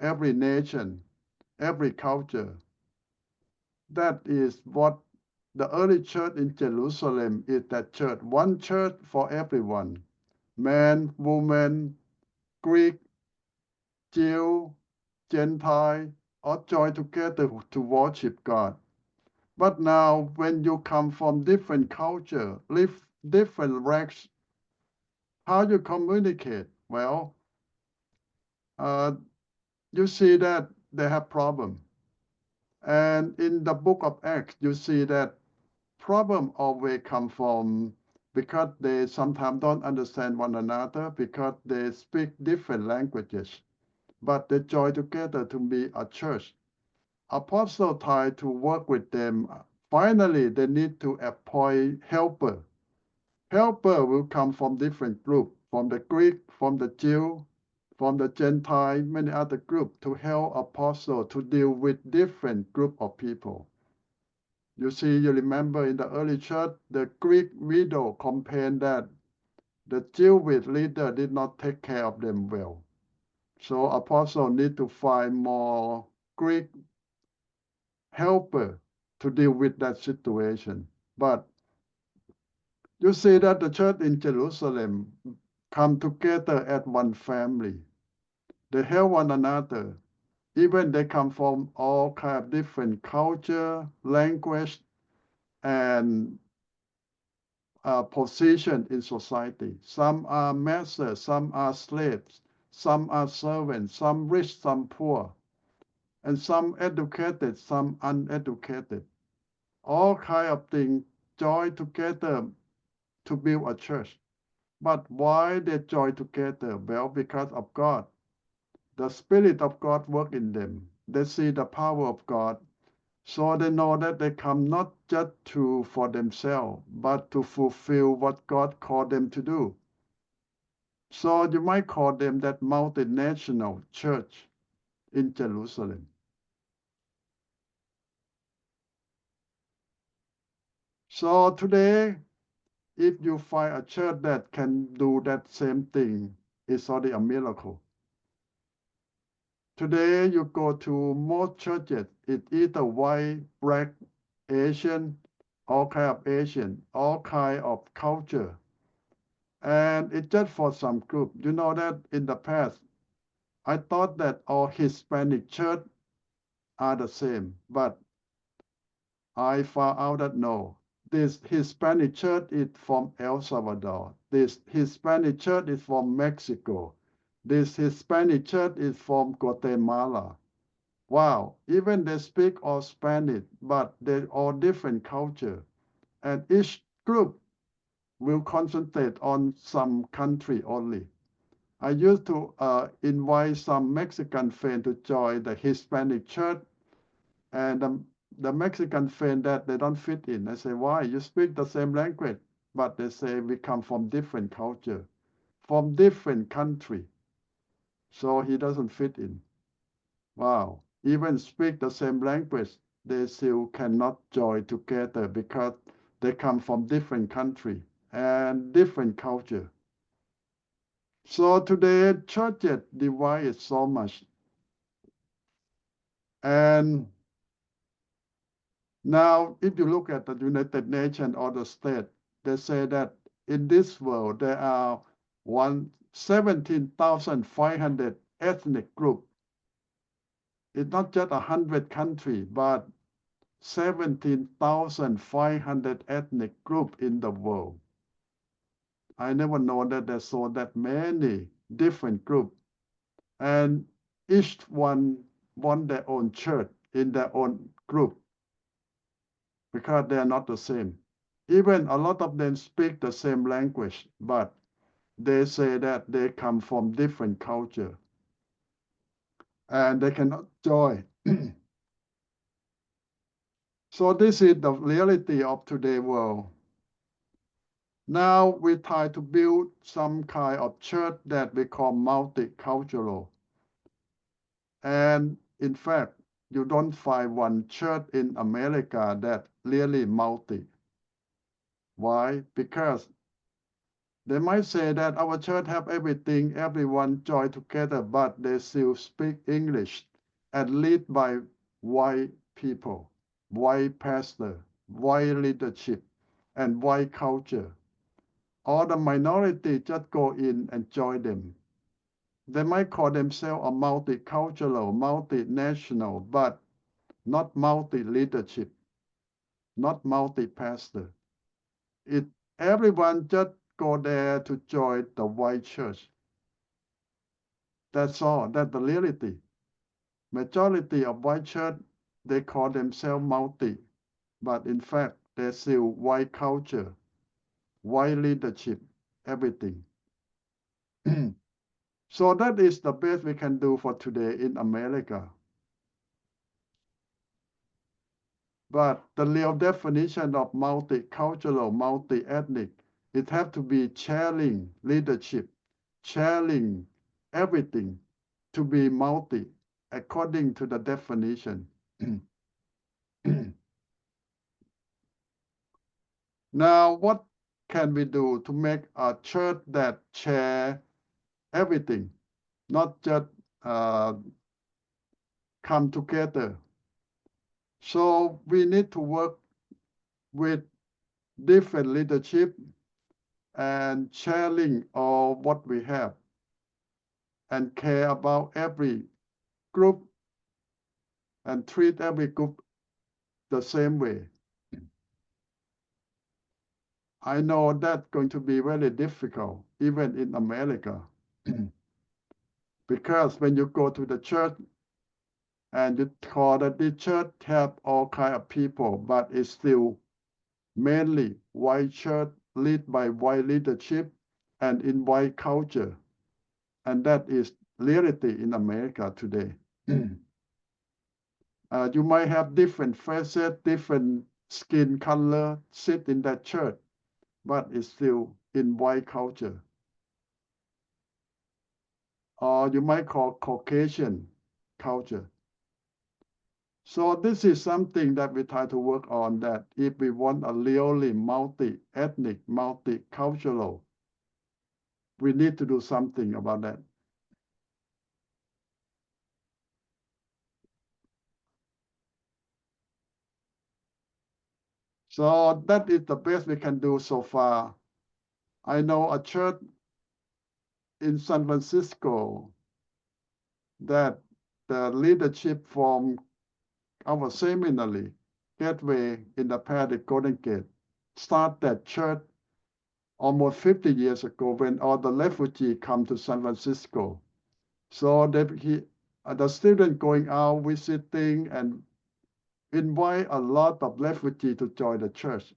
every nation, every culture. That is what the early church in Jerusalem is, that church, one church for everyone, man, woman, Greek, Jew, Gentile, all join together to worship God. But now when you come from different culture, live different ranks, how you communicate? Well, you see that they have problem. And in the book of Acts, you see that problem always come from because they sometimes don't understand one another because they speak different languages, but they join together to be a church. Apostle try to work with them. Finally, they need to appoint helper. Helper will come from different group, from the Greek, from the Jew, from the Gentile, many other group to help apostle to deal with different group of people. You see, you remember in the early church, the Greek widow complained that the Jewish leader did not take care of them well. So apostle need to find more Greek helper to deal with that situation. But you see that the church in Jerusalem come together as one family. They help one another. Even they come from all kind of different culture, language, and position in society. Some are masters, some are slaves, some are servants, some rich, some poor, and some educated, some uneducated. All kind of things join together to build a church. But why they join together? Well, because of God. The Spirit of God work in them. They see the power of God. So they know that they come not just for themselves, but to fulfill what God called them to do. So you might call them that multinational church in Jerusalem. So today, if you find a church that can do that same thing, it's already a miracle. Today, you go to most churches, it's either white, black, Asian, all kind of Asian, all kind of culture. And it's just for some group. You know that in the past, I thought that all Hispanic church are the same, but I found out that no. This Hispanic church is from El Salvador. This Hispanic church is from Mexico. This Hispanic church is from Guatemala. Wow, even they speak all Spanish, but they're all different culture. And each group will concentrate on some country only. I used to invite some Mexican friends to join the Hispanic church, and the Mexican friend that they don't fit in. I say, why? You speak the same language, but they say we come from different culture, from different country. So he doesn't fit in. Wow. Even speak the same language, they still cannot join together because they come from different country and different culture. So today, churches divided so much. And now, if you look at the United Nations or the state, they say that in this world, there are 17,500 ethnic groups. It's not just 100 countries, but 17,500 ethnic groups in the world. I never know that there's so that many different groups. And each one want their own church in their own group because they are not the same. Even a lot of them speak the same language, but they say that they come from different culture and they cannot join. So this is the reality of today's world. Now we try to build some kind of church that we call multicultural. And in fact, you don't find one church in America that really multi. Why? Because they might say that our church have everything, everyone join together, but they still speak English and lead by white people, white pastor, white leadership, and white culture. All the minority just go in and join them. They might call themselves a multicultural, multinational, but not multi-leadership, not multi-pastor. Everyone just go there to join the white church. That's all. That's the reality. Majority of white church, they call themselves multi, but in fact, they're still white culture, white leadership, everything. So that is the best we can do for today in America. But the real definition of multicultural, multi-ethnic, it has to be sharing leadership, sharing everything to be multi, according to the definition. Now, what can we do to make a church that share everything, not just come together? So we need to work with different leadership and sharing all what we have and care about every group and treat every group the same way. I know that's going to be very difficult, even in America, because when you go to the church and you call that the church have all kind of people, but it's still mainly white church led by white leadership and in white culture. And that is reality in America today. You might have different faces, different skin color, sit in that church, but it's still in white culture. Or you might call Caucasian culture. So this is something that we try to work on, that if we want a really multi-ethnic, multicultural, we need to do something about that. So that is the best we can do so far. I know a church in San Francisco that the leadership from our seminary, Gateway in the Parish Golden Gate, start that church almost 50 years ago when all the refugees come to San Francisco. So the student going out visiting and invite a lot of refugees to join the church.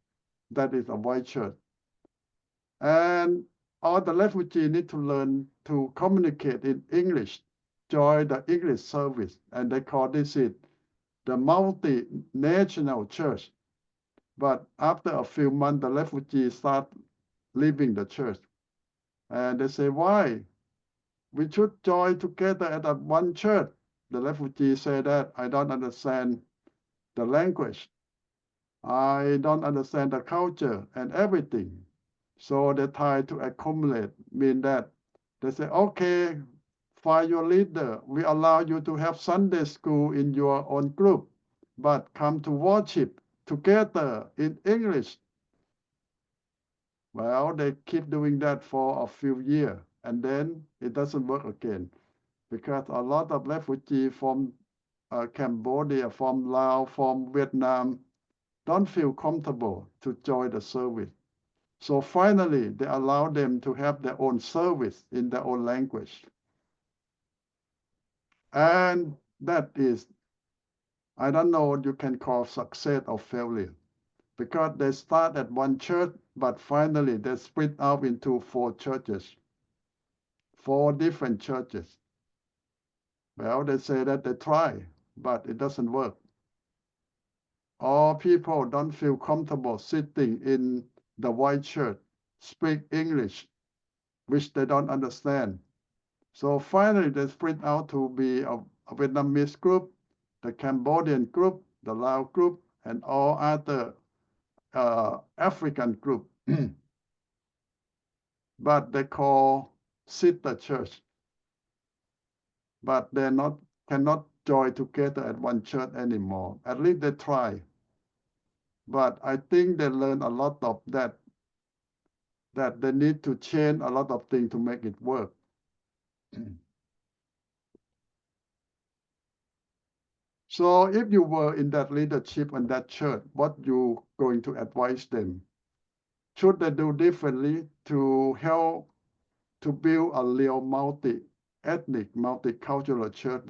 That is a white church. And all the refugees need to learn to communicate in English, join the English service, and they call this the multinational church. But after a few months, the refugees start leaving the church. And they say, why? We should join together at one church. The refugees say that I don't understand the language. I don't understand the culture and everything. So they try to accumulate, mean that they say, okay, find your leader. We allow you to have Sunday school in your own group, but come to worship together in English. Well, they keep doing that for a few years, and then it doesn't work again, because a lot of refugees from Cambodia, from Laos, from Vietnam, don't feel comfortable to join the service. So finally, they allow them to have their own service in their own language. And that is, I don't know what you can call success or failure, because they start at one church, but finally they split out into 4 churches, 4 different churches. Well, they say that they try, but it doesn't work. All people don't feel comfortable sitting in the white church speak English, which they don't understand. So finally, they split out to be a Vietnamese group, the Cambodian group, the Lao group, and all other African group. But they call sister church. But they cannot join together at one church anymore. At least they try. But I think they learn a lot of that they need to change a lot of things to make it work. So if you were in that leadership and that church, what you going to advise them? Should they do differently to help to build a real multi-ethnic, multicultural church?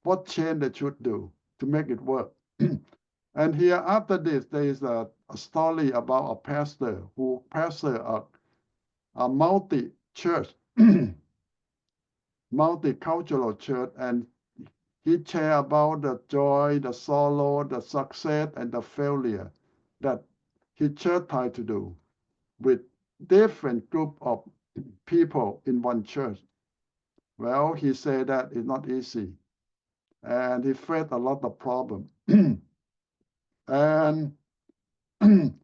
What change they should do to make it work? And here after this, there is a story about a pastor who pastored a multi-church, multicultural church, and he shared about the joy, the sorrow, the success, and the failure that his church tried to do with different group of people in one church. Well, he said that it's not easy, and he faced a lot of problems. And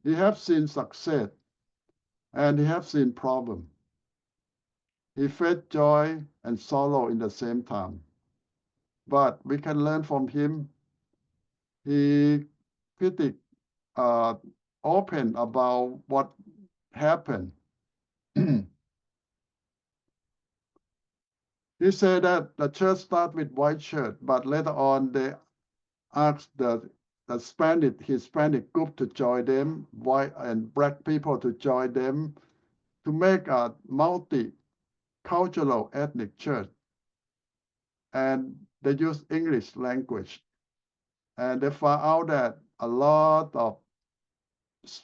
he have seen success, and he have seen problem. He faced joy and sorrow in the same time. But we can learn from him. He pretty open about what happened. He said that the church started with white shirt, but later on they asked the Hispanic group to join them, white and black people to join them, to make a multicultural ethnic church. And they use English language. And they found out that a lot of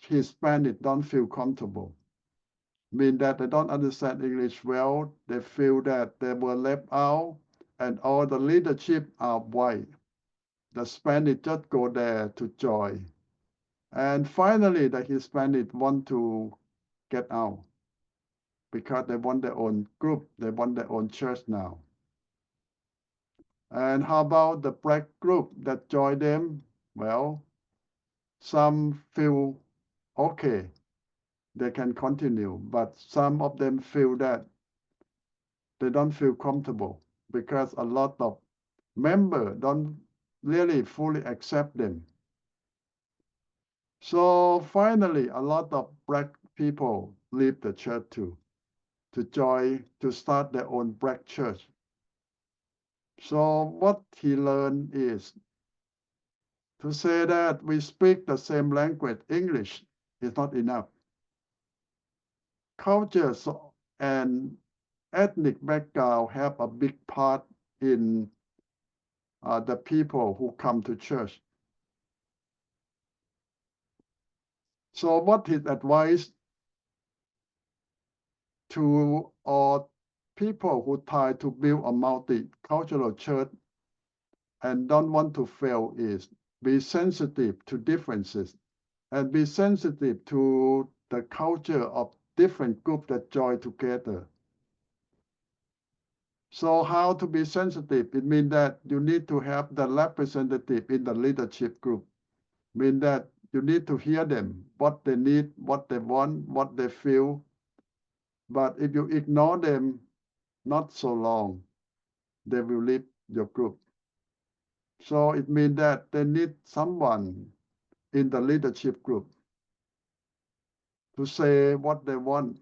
Hispanic don't feel comfortable. Mean that they don't understand English well. They feel that they were left out, and all the leadership are white. The Spanish just go there to join. And finally, the Hispanic want to get out because they want their own group. They want their own church now. And how about the black group that joined them? Well, some feel okay, they can continue, but some of them feel that they don't feel comfortable because a lot of members don't really fully accept them. So finally, a lot of black people leave the church too, to start their own black church. So what he learned is to say that we speak the same language, English, is not enough. Cultures and ethnic background have a big part in the people who come to church. So what his advice to all people who try to build a multicultural church and don't want to fail is be sensitive to differences and be sensitive to the culture of different groups that join together. So how to be sensitive? It means that you need to have the representative in the leadership group. Mean that you need to hear them, what they need, what they want, what they feel. But if you ignore them, not so long, they will leave your group. So it means that they need someone in the leadership group to say what they want.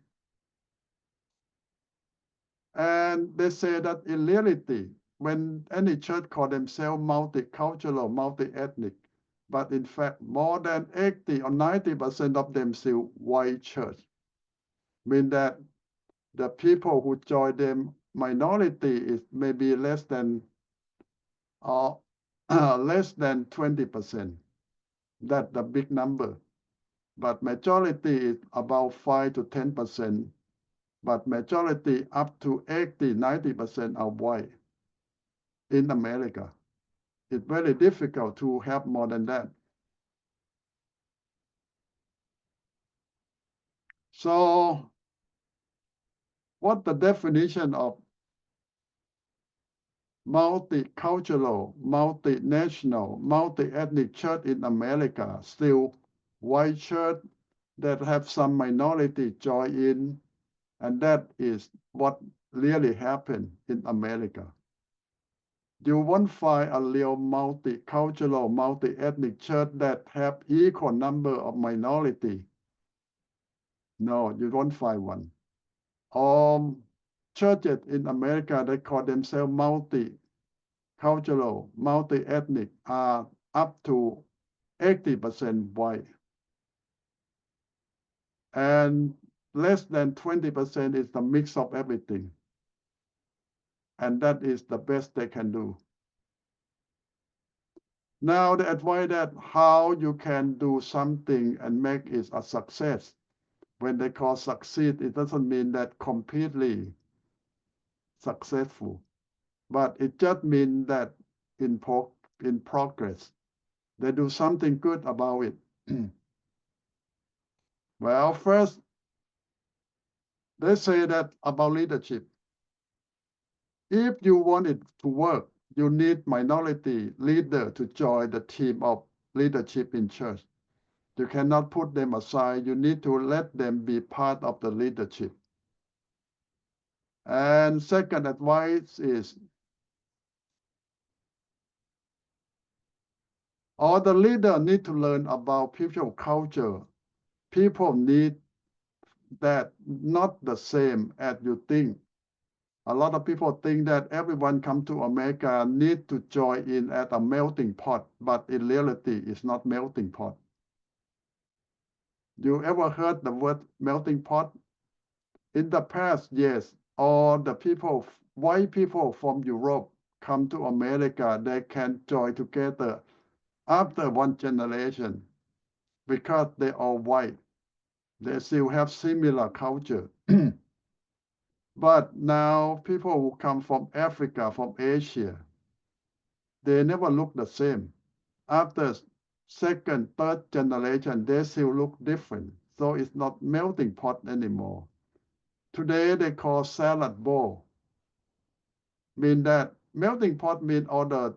And they say that in reality, when any church call themselves multicultural, multi-ethnic, but in fact, more than 80 or 90% of them still white church. Mean that the people who join them minority is maybe less than 20%. That's the big number. But majority is about 5 to 10%. But majority up to 80, 90% are white in America. It's very difficult to have more than that. So what the definition of multicultural, multinational, multi-ethnic church in America? Still white church that have some minority join in, and that is what really happened in America. You won't find a real multicultural, multi-ethnic church that have equal number of minority. No, you won't find one. Churches in America that call themselves multicultural, multi-ethnic are up to 80% white. And less than 20% is the mix of everything. And that is the best they can do. Now the advice that how you can do something and make it a success. When they call succeed, it doesn't mean that completely successful, but it just means that in progress, they do something good about it. Well, first, they say that about leadership. If you want it to work, you need minority leader to join the team of leadership in church. You cannot put them aside. You need to let them be part of the leadership. And second advice is all the leader need to learn about people culture. People need that not the same as you think. A lot of people think that everyone come to America need to join in at a melting pot, but in reality, it's not melting pot. You ever heard the word melting pot? In the past, yes, all the people, white people from Europe come to America, they can join together after one generation because they are white. They still have similar culture. But now people who come from Africa, from Asia, they never look the same. After second, third generation, they still look different. So it's not melting pot anymore. Today they call salad bowl. Mean that melting pot mean all the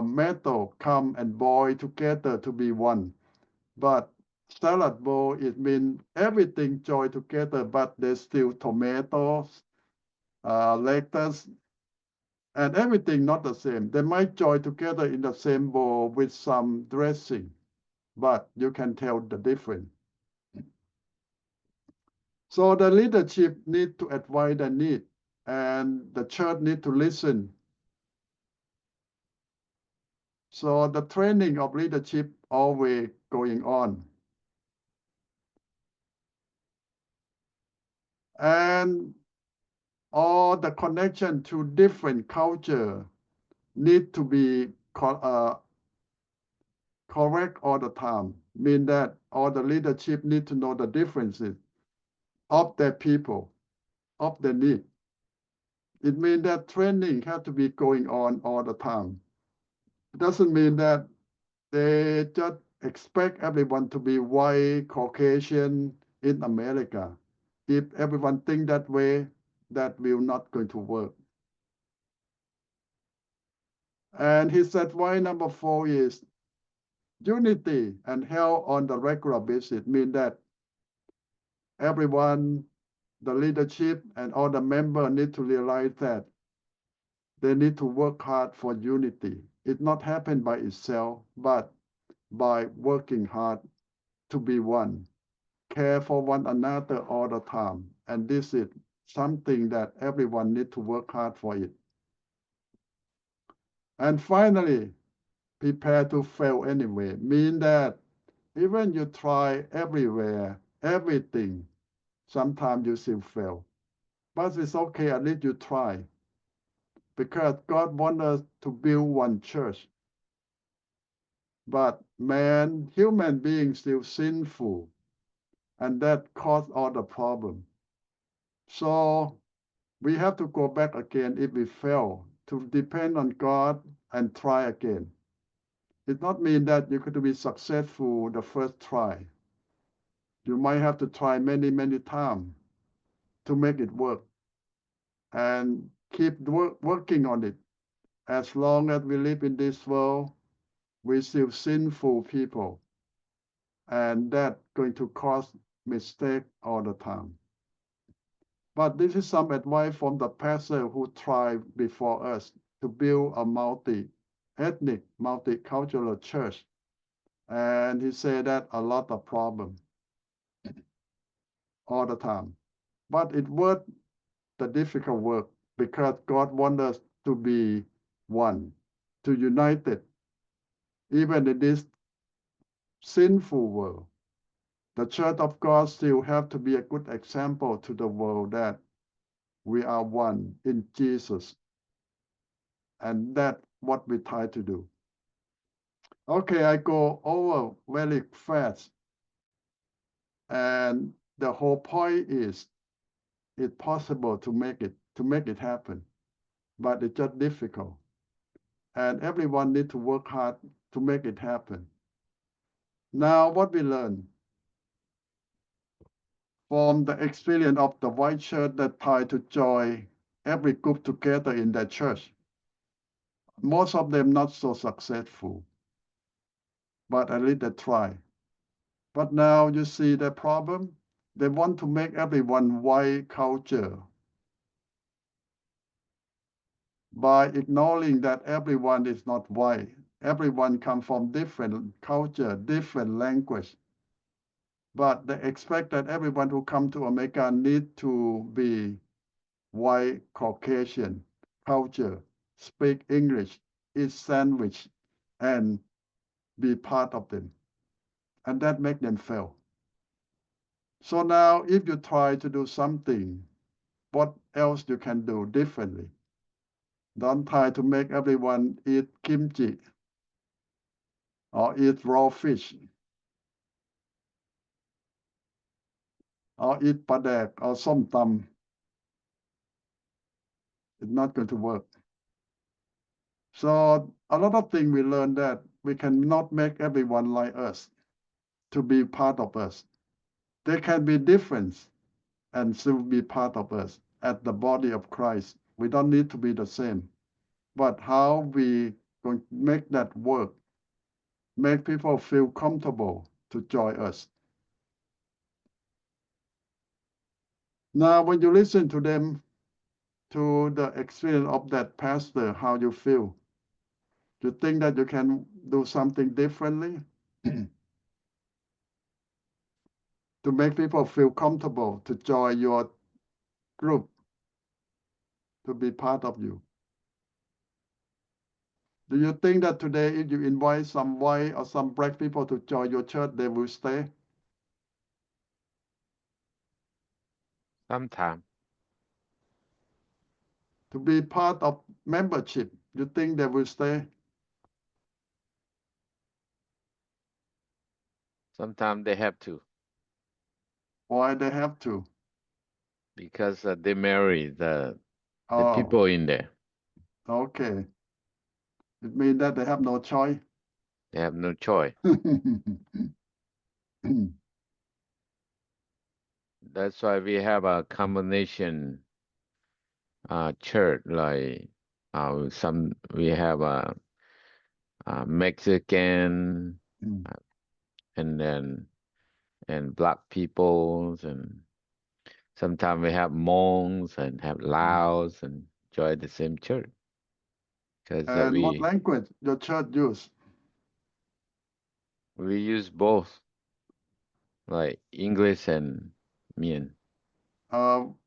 metal come and boil together to be one. But salad bowl, it means everything joined together, but there's still tomatoes, lettuce, and everything not the same. They might join together in the same bowl with some dressing, but you can tell the difference. So the leadership need to advise the need, and the church need to listen. So the training of leadership always going on. And all the connection to different culture need to be correct all the time. Mean that all the leadership need to know the differences of their people, of their need. It means that training has to be going on all the time. It doesn't mean that they just expect everyone to be white, Caucasian in America. If everyone think that way, that will not going to work. And he said, why number 4 is unity and held on the regular basis, mean that everyone, the leadership and all the members need to realize that they need to work hard for unity. It not happen by itself, but by working hard to be one, care for one another all the time. And this is something that everyone need to work hard for it. And finally, prepare to fail anyway, mean that even you try everywhere, everything, sometimes you still fail. But it's okay, at least you try. Because God wants us to build one church. But man, human beings still sinful. And that caused all the problem. So we have to go back again if we fail, to depend on God and try again. It not mean that you're going to be successful the first try. You might have to try many times to make it work and keep working on it. As long as we live in this world, we're still sinful people, and that's going to cause mistake all the time. But this is some advice from the pastor who tried before us to build a multi-ethnic, multicultural church. And he said that a lot of problem all the time. But it worth the difficult work because God wants us to be one, to unite it. Even in this sinful world, the Church of God still have to be a good example to the world that we are one in Jesus. And that's what we try to do. Okay, I go over very fast. And the whole point is it's possible to make it happen, but it's just difficult. And everyone needs to work hard to make it happen. Now, what we learn from the experience of the white church that tried to join every group together in their church, most of them not so successful, but at least they try. But now you see the problem. They want to make everyone white culture by ignoring that everyone is not white. Everyone comes from different culture, different language. But they expect that everyone who come to America need to be white Caucasian culture, speak English, eat sandwich, and be part of them. And that make them fail. So now if you try to do something, what else you can do differently? Don't try to make everyone eat kimchi or eat raw fish or eat padek or som tam. It's not going to work. So a lot of things we learned that we cannot make everyone like us to be part of us. They can be different and still be part of us at the body of Christ. We don't need to be the same. But how we going to make that work, make people feel comfortable to join us. Now, when you listen to them, to the experience of that pastor, how you feel? Do you think that you can do something differently to make people feel comfortable to join your group, to be part of you? Do you think that today, if you invite some white or some black people to join your church, they will stay? Sometimes. To be part of membership, you think they will stay? Sometimes they have to. Why they have to? Because they marry the Oh, people in there. okay. It means that they have no choice. They have no choice. That's why we have a combination church, like we have a Mexican and black peoples, and sometimes we have Hmongs and have Laos and join the same church. Because And what language your church use? we use both, like English and Mien.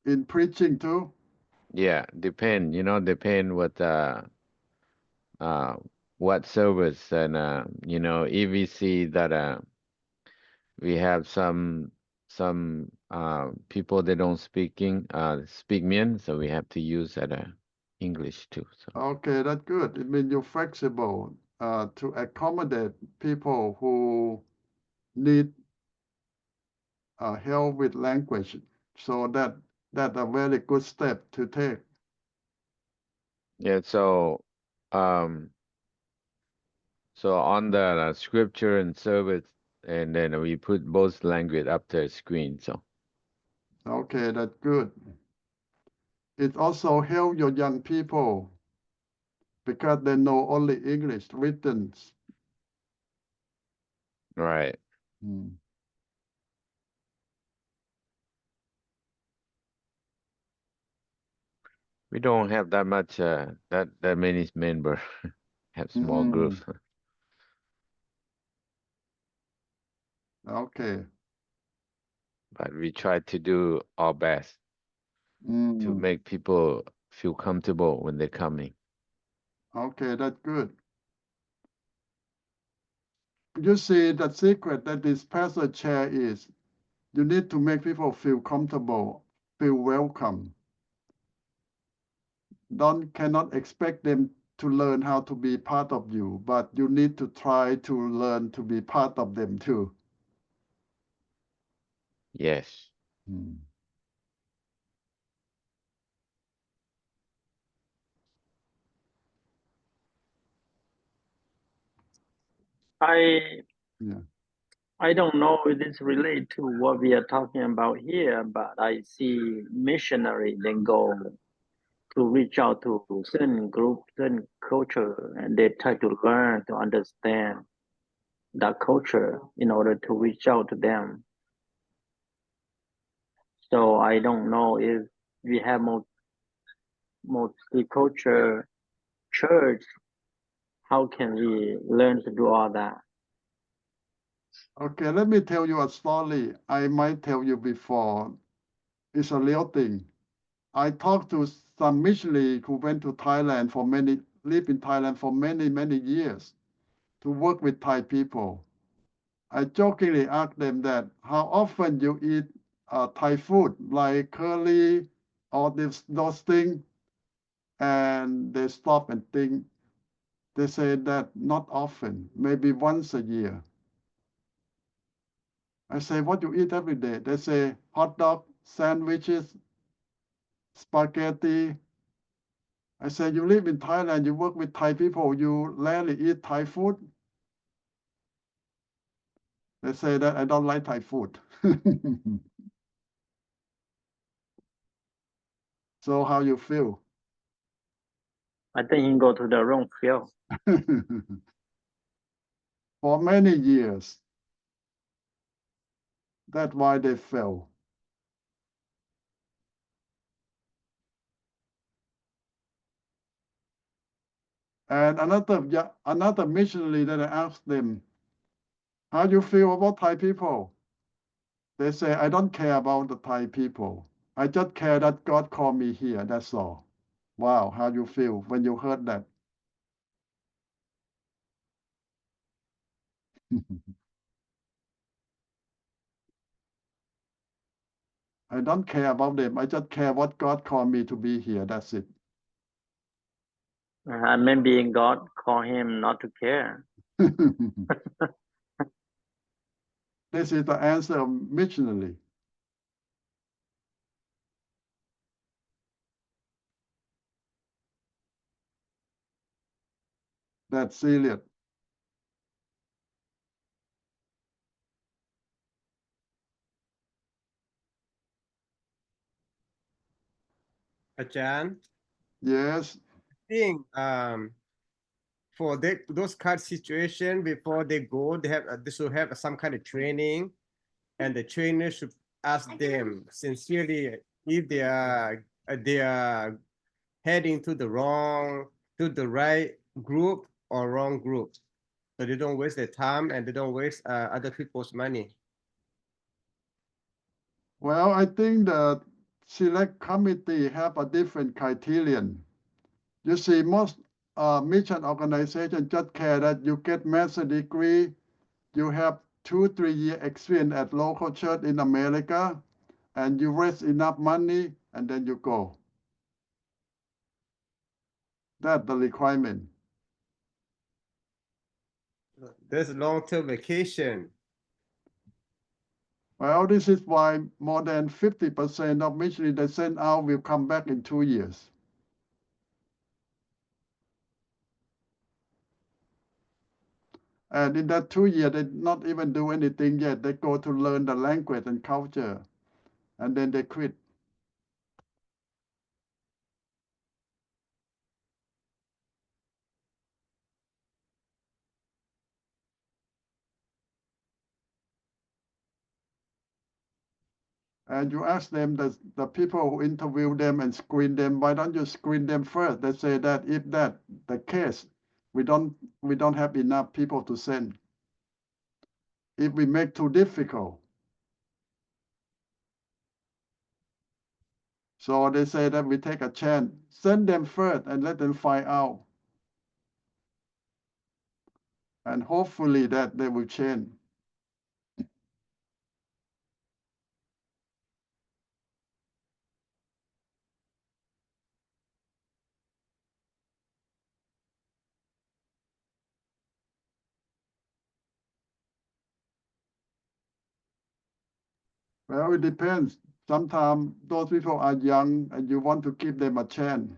In preaching too? Yeah, depend what service, and if we see that we have some people that don't speak Mien, so we have to use English too. So Okay, that's good. It means you're flexible to accommodate people who need help with language. So that's a very good step to take. yeah, so on the scripture and service and then we put both language up the screen. So Okay, that's good. It also help your young people because they know only English written. right. Hmm. We don't have that much that many members. Have small Mm. groups. Okay. But we try to do our best to Mm. make people feel comfortable when they're coming. Okay, that's good. You see, the secret that this pastor share is you need to make people feel comfortable, feel welcome. Cannot expect them to learn how to be part of you, but you need to try to learn to be part of them too. Yes. Hmm. Yeah. I don't know if this relate to what we are talking about here, but I see missionary then go to reach out to certain group, certain culture, and they try to learn to understand that culture in order to reach out to them. So I don't know if we have multicultural church, how can we learn to do all that? Okay, let me tell you a story I might tell you before. It's a real thing. I talked to some missionary who went to Thailand lived in Thailand for many, many years to work with Thai people. I jokingly asked them that how often you eat Thai food like curry or those things, and they stop and think. They say that not often, maybe once a year. I say, what you eat every day? They say hot dog, sandwiches, spaghetti. I say, you live in Thailand, you work with Thai people, you rarely eat Thai food. They say that I don't like Thai food. So how you feel? I think he go to the wrong field. For many years, that's why they fell. And another missionary that I asked them, how do you feel about Thai people? They say, I don't care about the Thai people. I just care that God called me here, that's all. Wow, how you feel when you heard that? I don't care about them. I just care what God called me to be here. That's it. Maybe God call him not to care. This is the answer of missionary. That's serious. Ajahn, Yes. think for those kind of situation before they go, they should have some kind of training, and the trainer should ask them sincerely if they are heading to the right group or wrong group, so they don't waste their time and they don't waste other people's money. Well, I think the select committee have a different criterion. You see, most mission organizations just care that you get master's degree, you have 2-3 year experience at local church in America, and you raise enough money, and then you go. That's the requirement. There's long-term vacation. Well, this is why more than 50% of missionaries they send out will come back in 2 years. And in that 2 years, they not even do anything yet. They go to learn the language and culture, and then they quit. And you ask them, the people who interview them and screen them, why don't you screen them first? They say that if that the case, we don't have enough people to send. If we make too difficult. So they say that we take a chance, send them first and let them find out. And hopefully that they will change. Well, it depends. Sometimes those people are young and you want to give them a chance.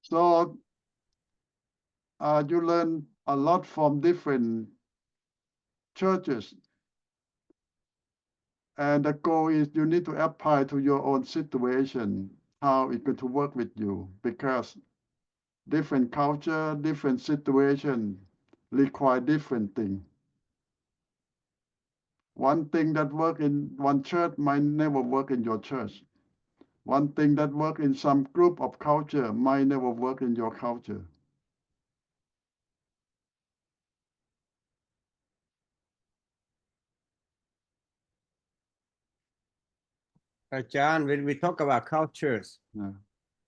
So you learn a lot from different churches. And the goal is you need to apply to your own situation, how it could work with you, because different culture, different situation require different things. One thing that work in one church might never work in your church. One thing that work in some group of culture might never work in your culture. John, when we talk about cultures,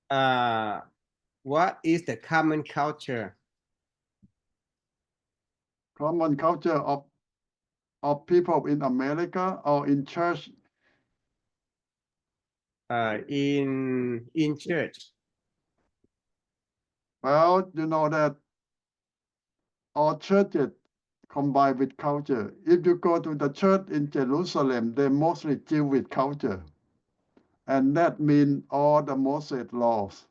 what is the common culture? Common culture of people in America or in church? In church. Well, you know that all churches combine with culture. If you go to the church in Jerusalem, they mostly Jewish culture. And that means all the Moses laws.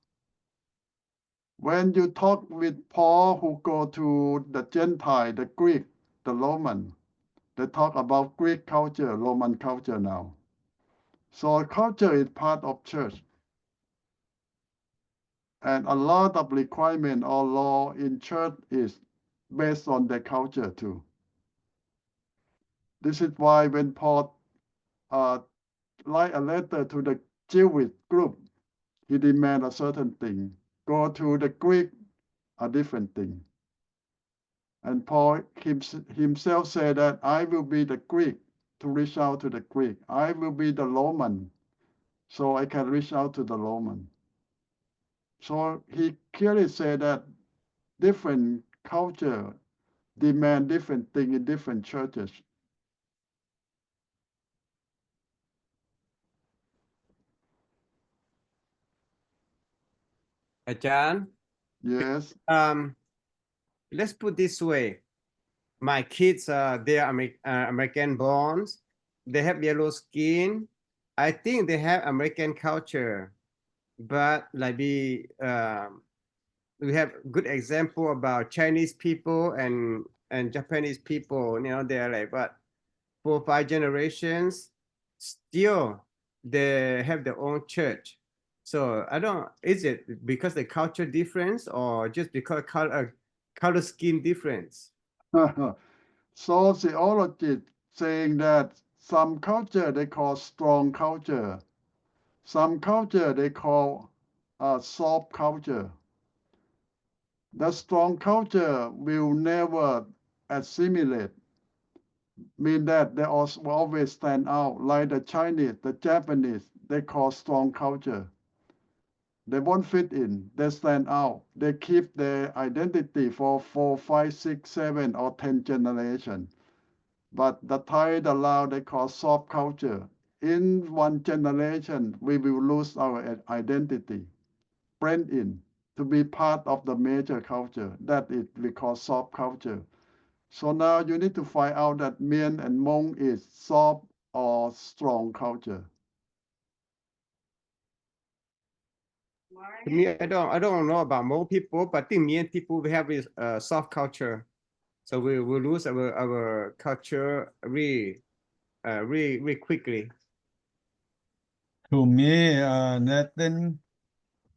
When you talk with Paul who go to the Gentile, the Greek, the Roman, they talk about Greek culture, Roman culture now. So culture is part of church. And a lot of requirement or law in church is based on the culture too. This is why when Paul write a letter to the Jewish group, he demand a certain thing. Go to the Greek, a different thing. And Paul himself said that I will be the Greek to reach out to the Greek. I will be the Roman, so I can reach out to the Roman. So he clearly said that different culture demand different things in different churches. John? Yes. Let's put this way. My kids, they are American born. They have yellow skin. I think they have American culture, but like we have good example about Chinese people and Japanese people. You know, they're like, but 4 or 5 generations, still they have their own church. So I don't. Is it because the culture difference or just because color skin difference? Sociology saying that some culture they call strong culture, some culture they call soft culture. The strong culture will never assimilate, mean that they also will always stand out, like the Chinese, the Japanese, they call strong culture. They won't fit in, they stand out, they keep their identity for 4, 5, 6, 7, or 10 generations. But the Thai, the Lao, they call soft culture. in one generation, we will lose our identity, blend in, to be part of the major culture. That is we call soft culture. So now you need to find out that Mien and Hmong is soft or strong culture. To me, I don't know about Hmong people, but I think Mien people we have is soft culture, so we will lose our culture really quickly. To me, Nathan,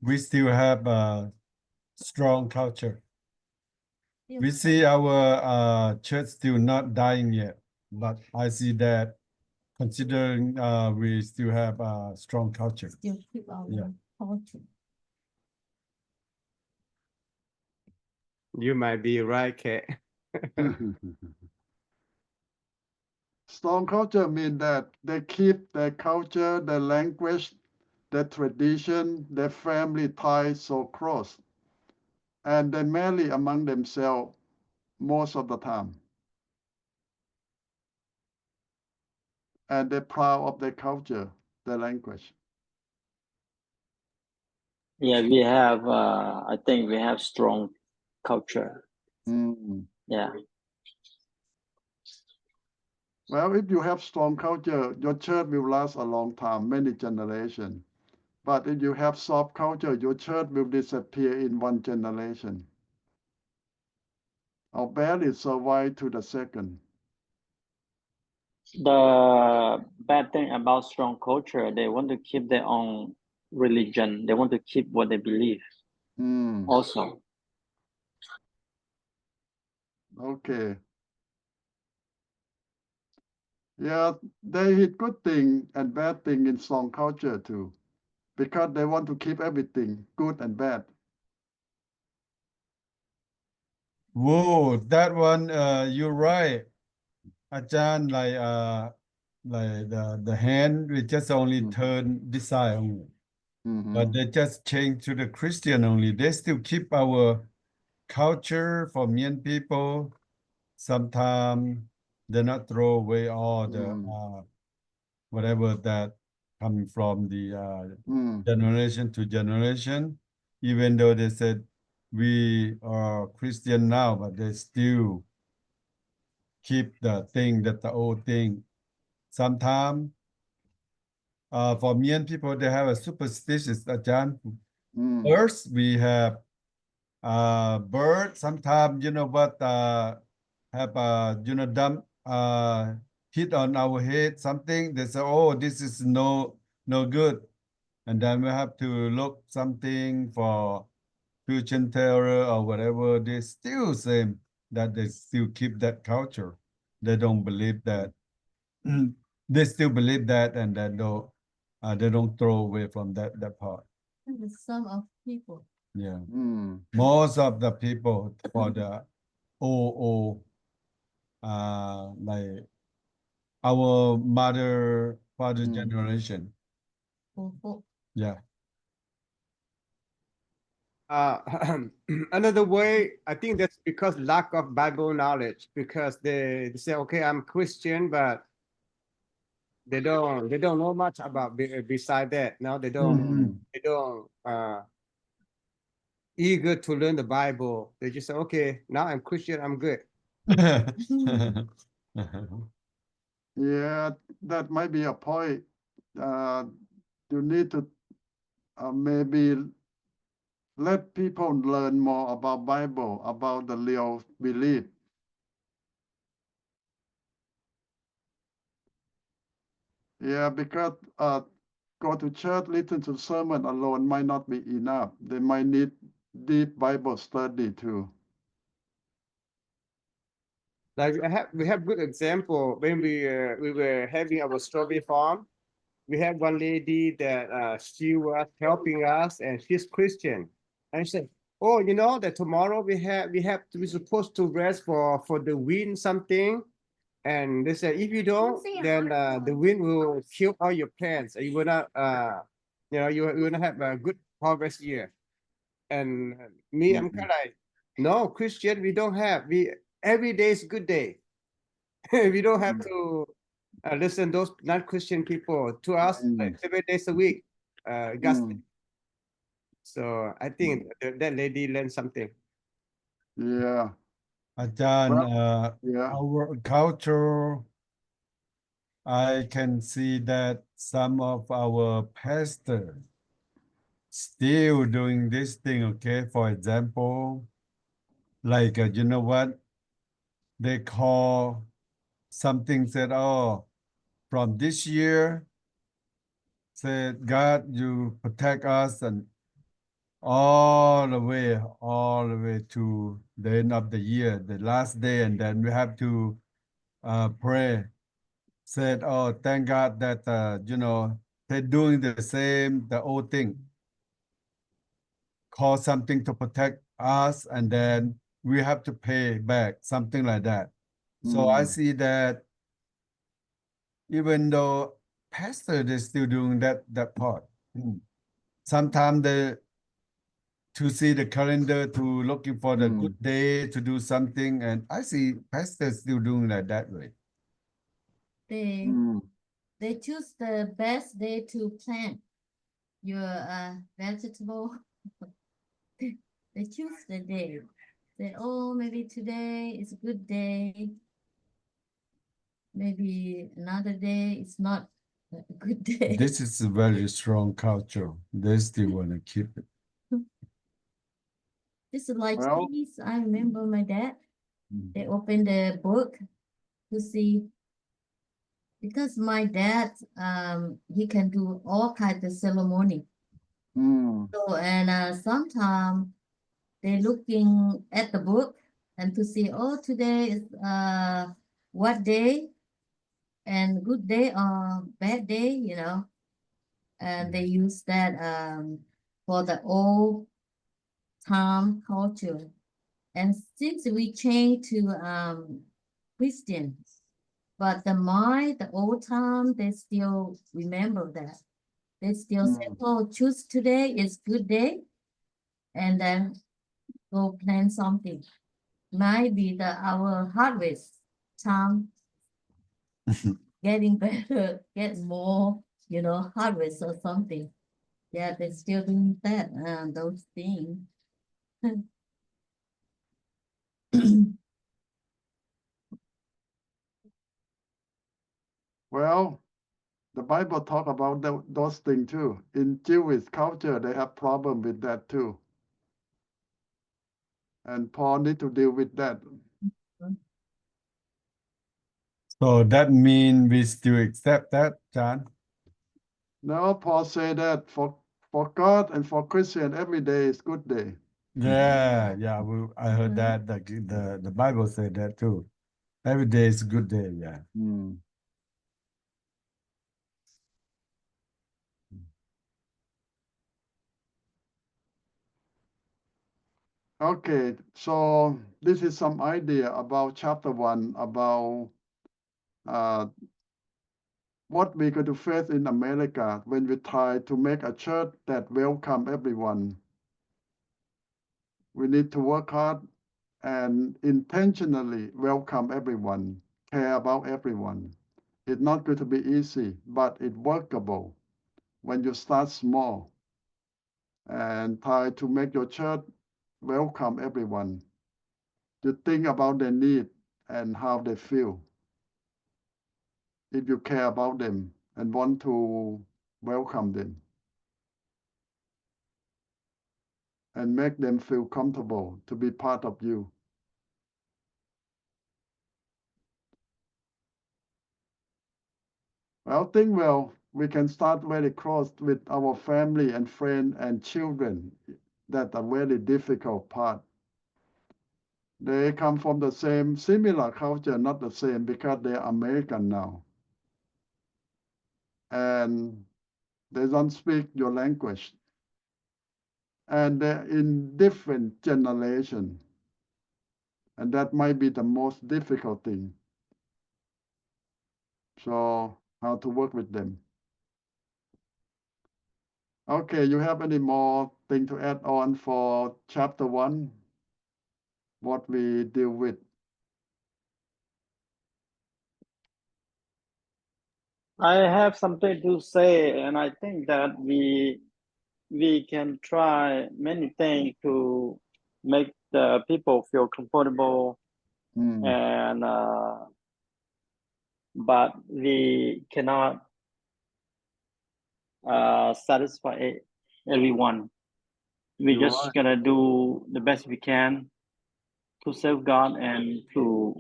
we still have a strong culture. We see our church still not dying yet, but I see that considering we still have a strong culture. Still keep our Yeah. culture. You might be right, Kate. Strong culture means that they keep their culture, their language, their tradition, their family ties so close. And they marry among themselves most of the time. And they're proud of their culture, their language. Yeah, we have. I think we have strong culture. Yeah. Well, if you have strong culture, your church will last a long time, many generations. But if you have soft culture, your church will disappear in one generation. Or barely survive to the second. The bad thing about strong culture, they want to keep their own religion. They want to keep what they believe. Also. Okay. Yeah, there is good thing and bad thing in strong culture too, because they want to keep everything, good and bad. Whoa, that one, you're right. Ajahn, like the hand, we just only turn this side only. But they just change to the Christian only. They still keep our culture for Mien people. Sometimes they not throw away all the whatever that coming from the generation to generation. Even though they said we are Christian now, but they still keep the thing that the old thing. Sometimes for Mien people, they have a superstitious, Ajahn. First, we have bird. Sometimes, you know what, have dump hit on our head, something. They say, oh, this is no good. And then we have to look something for fusion terror or whatever. They still say that they still keep that culture. They don't believe that. They still believe that, and they don't throw away from that part. Some of people. Yeah. Most of the people for the old, like our father generation. Yeah. Another way, I think that's because lack of Bible knowledge, because they say, okay, I'm Christian, but they don't know much about beside that. Now they don't eager to learn the Bible. They just say, okay, now I'm Christian, I'm good. Yeah, that might be a point. You need to maybe let people learn more about Bible, about the real belief. Yeah, because go to church, listen to sermon alone might not be enough. They might need deep Bible study too. Like we have good example when we were having our strawberry farm. We had one lady that she was helping us, and she's Christian, and she said, "Oh, you know that tomorrow we're supposed to rest for the wind something." And they said, if you don't, then the wind will kill all your plants. You will not, you will not have a good harvest year. And me, I'm kind of like, no, Christian, we don't have. Every day is a good day. We don't have to listen, those non-Christian people to us like 7 days a week. Gus. So I think that lady learned something. Yeah. อาจารย์ Yeah. our culture I can see that some of our pastors still doing this thing, okay? For example, like you know what? They call something said, oh, from this year, said God, you protect us and all the way to the end of the year, the last day, and then we have to pray. Said, oh, thank God that you know they're doing the same, the old thing. Call something to protect us, and then we have to pay back something like that. So I see that even though pastor is still doing that part. Sometimes they to see the calendar to looking for the good day to do something, and I see pastors still doing that way. They choose the best day to plant your vegetable. They choose the day. Say, oh, maybe today is a good day. Maybe another day it's not a good day. This is a very strong culture. They still want to keep it. This is like Well- these. I remember my dad. They opened the book to see because my dad he can do all kinds of ceremony. So and sometimes they looking at the book and to see oh today is what day and good day or bad day, you know, and they use that for the old time culture. And since we changed to Christians, but the old time, they still remember that. They still say, oh, choose today is good day, and then go plant something. Might be our harvest time getting better, get more, you know, harvest or something. Yeah, they're still doing that, those things. Well, the Bible talk about those things too. In Jewish culture, they have problem with that too. And Paul need to deal with that. So that means we still accept that, John? No, Paul said that for God and for Christian, every day is good day. Yeah, I heard that the Bible said that too. Every day is a good day, yeah. Okay, so this is some idea about chapter 1 about what we're going to face in America when we try to make a church that welcome everyone. We need to work hard and intentionally welcome everyone, care about everyone. It's not going to be easy, but it's workable when you start small and try to make your church welcome everyone. To think about their need and how they feel. If you care about them and want to welcome them and make them feel comfortable to be part of you. Well, we can start very close with our family and friends and children. That's a very difficult part. They come from the same, similar culture, not the same because they're American now. And they don't speak your language. And they're in different generation. And that might be the most difficult thing. So how to work with them. Okay, you have any more thing to add on for chapter 1? What we deal with? I have something to say, and I think that we can try many things to make the people feel comfortable, and but we cannot satisfy everyone. We're You're just right. gonna do the best we can to serve God and to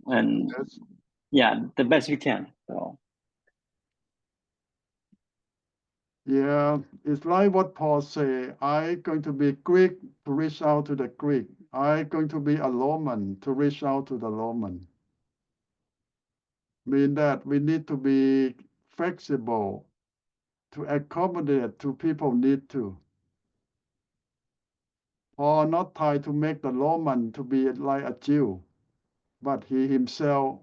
and Yes. yeah, the best we can. So Yeah, it's like what Paul say. I going to be Greek to reach out to the Greek. I going to be a Roman to reach out to the Roman. Mean that we need to be flexible to accommodate to people need to. Paul not try to make the Roman to be like a Jew, but he himself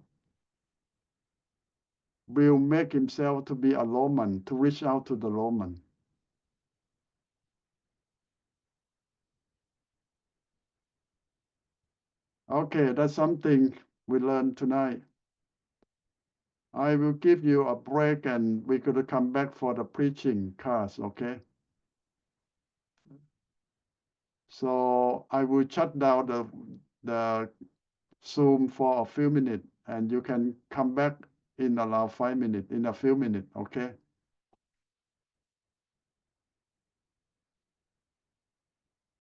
will make himself to be a Roman to reach out to the Roman. Okay, that's something we learned tonight. I will give you a break and we're going to come back for the preaching class, okay? So I will shut down the Zoom for a few minutes and you can come back in around 5 minutes, in a few minutes, okay?